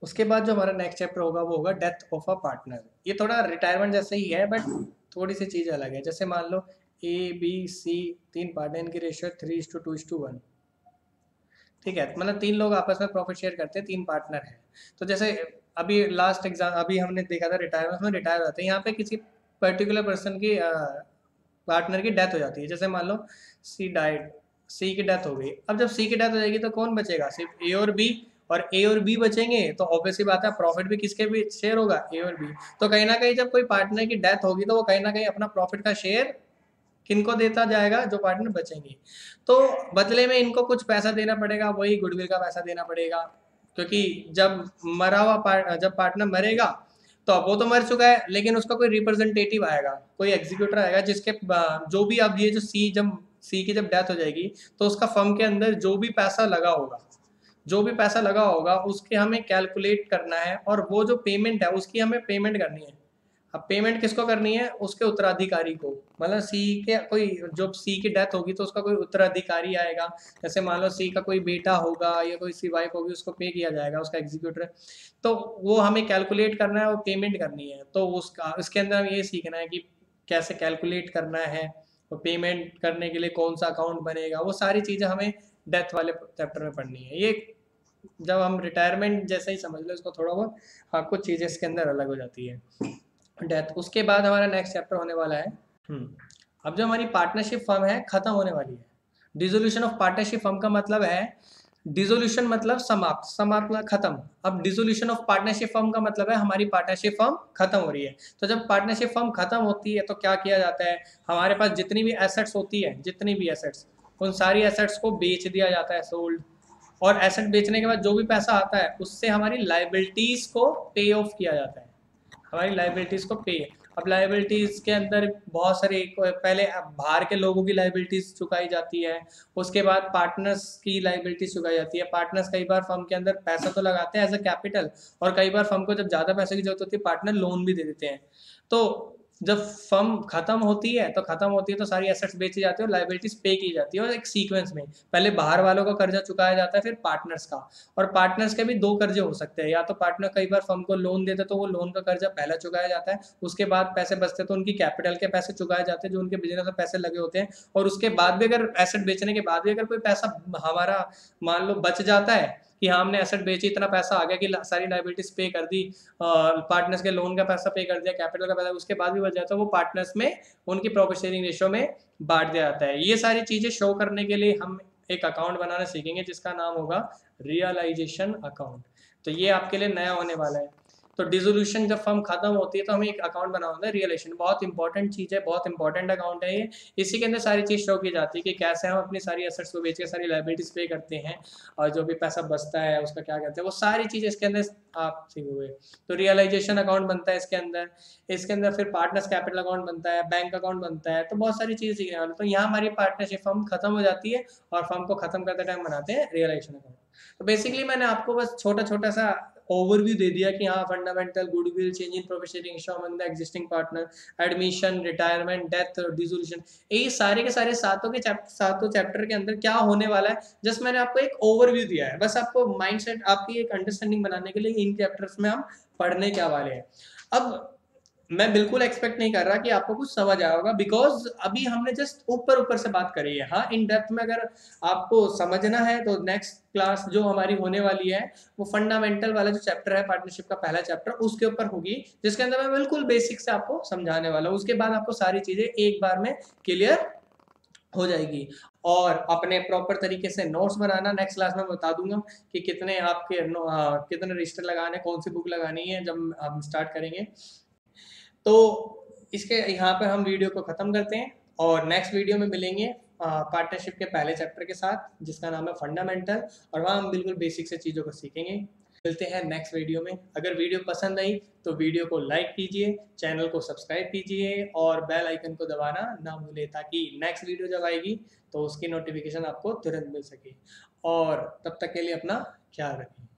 उसके बाद जो हमारा नेक्स्ट चैप्टर होगा वो होगा डेथ ऑफ अ पार्टनर। ये थोड़ा रिटायरमेंट जैसे ही है बट थोड़ी सी चीज़ अलग है। जैसे मान लो ए बी सी 3 पार्टनर, इनकी रेशियो 3:2:1। ठीक है, मतलब 3 लोग आपस में प्रॉफिट शेयर करते हैं, 3 पार्टनर हैं। तो जैसे अभी लास्ट एग्जाम अभी हमने देखा था रिटायरमेंट में रिटायर होते हैं, यहाँ पे किसी पर्टिकुलर पर्सन की पार्टनर की डेथ हो जाती है। जैसे मान लो सी डाइड, सी की डेथ हो गई। अब जब सी की डेथ हो जाएगी तो कौन बचेगा? सिर्फ ए और बी, और ए और बी बचेंगे तो ऑब्वियसली बात है प्रॉफिट भी किसके भी शेयर होगा? ए और बी। तो कहीं ना कहीं जब कोई पार्टनर की डेथ होगी तो वो कहीं ना कहीं अपना प्रॉफिट का शेयर किनको देता जाएगा? जो पार्टनर बचेंगे। तो बदले में इनको कुछ पैसा देना पड़ेगा, वही गुडविल का पैसा देना पड़ेगा। क्योंकि जब जब पार्टनर मरेगा तो अब वो तो मर चुका है, लेकिन उसका कोई रिप्रेजेंटेटिव आएगा, कोई एग्जीक्यूटर आएगा जिसके जो भी, अब ये जो सी की जब डेथ हो जाएगी तो उसका फर्म के अंदर जो भी पैसा लगा होगा, उसके हमें कैलकुलेट करना है और वो जो पेमेंट है उसकी हमें पेमेंट करनी है। अब पेमेंट किसको करनी है? उसके उत्तराधिकारी को। मतलब सी के कोई, जब सी की डेथ होगी तो उसका कोई उत्तराधिकारी आएगा। जैसे मान लो सी का कोई बेटा होगा या कोई सी वाइफ होगी, उसको पे किया जाएगा, उसका एग्जीक्यूटर। तो वो हमें कैलकुलेट करना है और पेमेंट करनी है। तो उसका इसके अंदर हमें ये सीखना है कि कैसे कैलकुलेट करना है और पेमेंट करने के लिए कौन सा अकाउंट बनेगा, वो सारी चीज़ें हमें डेथ वाले चैप्टर में पढ़नी है। ये जब हम रिटायरमेंट जैसे ही समझ लो इसको थोड़ा बहुत, हाँ कुछ चीज़ें इसके अंदर अलग हो जाती है। डेथ, उसके बाद हमारा नेक्स्ट चैप्टर होने वाला है। अब जो हमारी पार्टनरशिप फर्म है खत्म होने वाली है। डिसोल्यूशन ऑफ पार्टनरशिप फर्म का मतलब है, डिसोल्यूशन मतलब समाप्त, समाप्त मतलब खत्म। अब डिसोल्यूशन ऑफ पार्टनरशिप फर्म का मतलब है हमारी पार्टनरशिप फर्म खत्म हो रही है। तो जब पार्टनरशिप फर्म खत्म होती है तो क्या किया जाता है? हमारे पास जितनी भी एसेट्स होती है, जितनी भी एसेट्स, उन सारी एसेट्स को बेच दिया जाता है, सोल्ड। और एसेट बेचने के बाद जो भी पैसा आता है उससे हमारी लाइबिलिटीज को पे ऑफ किया जाता है। हमारी लाइबिलिटीज को पे, अब लाइबिलिटीज के अंदर बहुत सारे, पहले बाहर के लोगों की लाइबिलिटीज चुकाई जाती है, उसके बाद पार्टनर्स की लाइबिलिटीज चुकाई जाती है। पार्टनर्स कई बार फर्म के अंदर पैसा तो लगाते हैं एज अ कैपिटल, और कई बार फर्म को जब ज़्यादा पैसे की जरूरत होती है पार्टनर लोन भी दे देते हैं। तो जब फर्म खत्म होती है तो सारी एसेट्स बेची जाती है और लाइबिलिटीज पे की जाती है, और एक सीक्वेंस में पहले बाहर वालों का कर्जा चुकाया जाता है, फिर पार्टनर्स का। और पार्टनर्स के भी 2 कर्जे हो सकते हैं, या तो पार्टनर कई बार फर्म को लोन देते तो वो लोन का कर्जा पहला चुकाया जाता है, उसके बाद पैसे बचते तो उनकी कैपिटल के पैसे चुकाए जाते हैं जो उनके बिजनेस में पैसे लगे होते हैं। और उसके बाद भी अगर एसेट बेचने के बाद भी अगर कोई पैसा हमारा मान लो बच जाता है कि हाँ हमने एसेट बेची, इतना पैसा आ गया कि सारी लाइबिलिटीज पे कर दी, पार्टनर्स के लोन का पैसा पे कर दिया, कैपिटल का पैसा, उसके बाद भी बच जाता है, वो पार्टनर्स में उनकी प्रॉफिट शेयरिंग रेशियो में बांट दिया जाता है। ये सारी चीजें शो करने के लिए हम एक अकाउंट बनाना सीखेंगे जिसका नाम होगा रियलाइजेशन अकाउंट। तो ये आपके लिए नया होने वाला है। तो डिसोल्यूशन जब फर्म खत्म होती है तो हमें एक अकाउंट बनाना होता है रियलाइजेशन। बहुत इंपॉर्टेंट चीज़ है, बहुत इंपॉर्टेंट अकाउंट है ये। इसी के अंदर सारी चीज़ शो की जाती है कि कैसे हम अपनी सारी एसेट्स को बेच के सारी लाइबिलिटीज पे करते हैं, और जो भी पैसा बचता है उसका क्या करते हैं, वो सारी चीज़ इसके अंदर आप सीखोगे। तो रियलाइजेशन अकाउंट बनता है इसके अंदर फिर पार्टनर्स कैपिटल अकाउंट बनता है, बैंक अकाउंट बनता है, तो बहुत सारी चीज़ें सीखने वाले। तो यहाँ हमारी पार्टनरशिप फर्म खत्म हो जाती है और फर्म को खत्म करते टाइम बनाते हैं रियलाइजेशन अकाउंट। तो बेसिकली मैंने आपको बस छोटा छोटा सा ओवरव्यू दे दिया कि हाँ fundamental, goodwill, change in professional among the existing partner, admission, retirement, death, dissolution, ये सारे के सारे सातों चैप्टर के अंदर क्या होने वाला है, जस्ट मैंने आपको एक ओवरव्यू दिया है, बस आपको माइंडसेट, आपकी एक अंडरस्टैंडिंग बनाने के लिए इन चैप्टर्स में हम पढ़ने क्या वाले हैं। अब मैं बिल्कुल एक्सपेक्ट नहीं कर रहा कि आपको कुछ समझ आया होगा, बिकॉज अभी हमने जस्ट ऊपर ऊपर से बात करी है। हाँ, इन डेप्थ में अगर आपको समझना है तो नेक्स्ट क्लास जो हमारी होने वाली है वो फंडामेंटल वाला जो चैप्टर है, पार्टनरशिप का पहला चैप्टर, उसके ऊपर होगी, जिसके अंदर मैं बिल्कुल बेसिक से आपको समझाने वाला हूँ। उसके बाद आपको सारी चीजें एक बार में क्लियर हो जाएगी। और अपने प्रॉपर तरीके से नोट्स बनाना, नेक्स्ट क्लास में बता दूंगा कि कितने आपके कितने रजिस्टर लगाने, कौन सी बुक लगानी है जब हम स्टार्ट करेंगे। तो इसके यहाँ पर हम वीडियो को ख़त्म करते हैं और नेक्स्ट वीडियो में मिलेंगे पार्टनरशिप के पहले चैप्टर के साथ, जिसका नाम है फंडामेंटल, और वहाँ हम बिल्कुल बेसिक से चीज़ों को सीखेंगे। मिलते हैं नेक्स्ट वीडियो में। अगर वीडियो पसंद आई तो वीडियो को लाइक कीजिए, चैनल को सब्सक्राइब कीजिए और बेल आइकन को दबाना ना भूलें, ताकि नेक्स्ट वीडियो जब आएगी तो उसकी नोटिफिकेशन आपको तुरंत मिल सके। और तब तक के लिए अपना ख्याल रखें।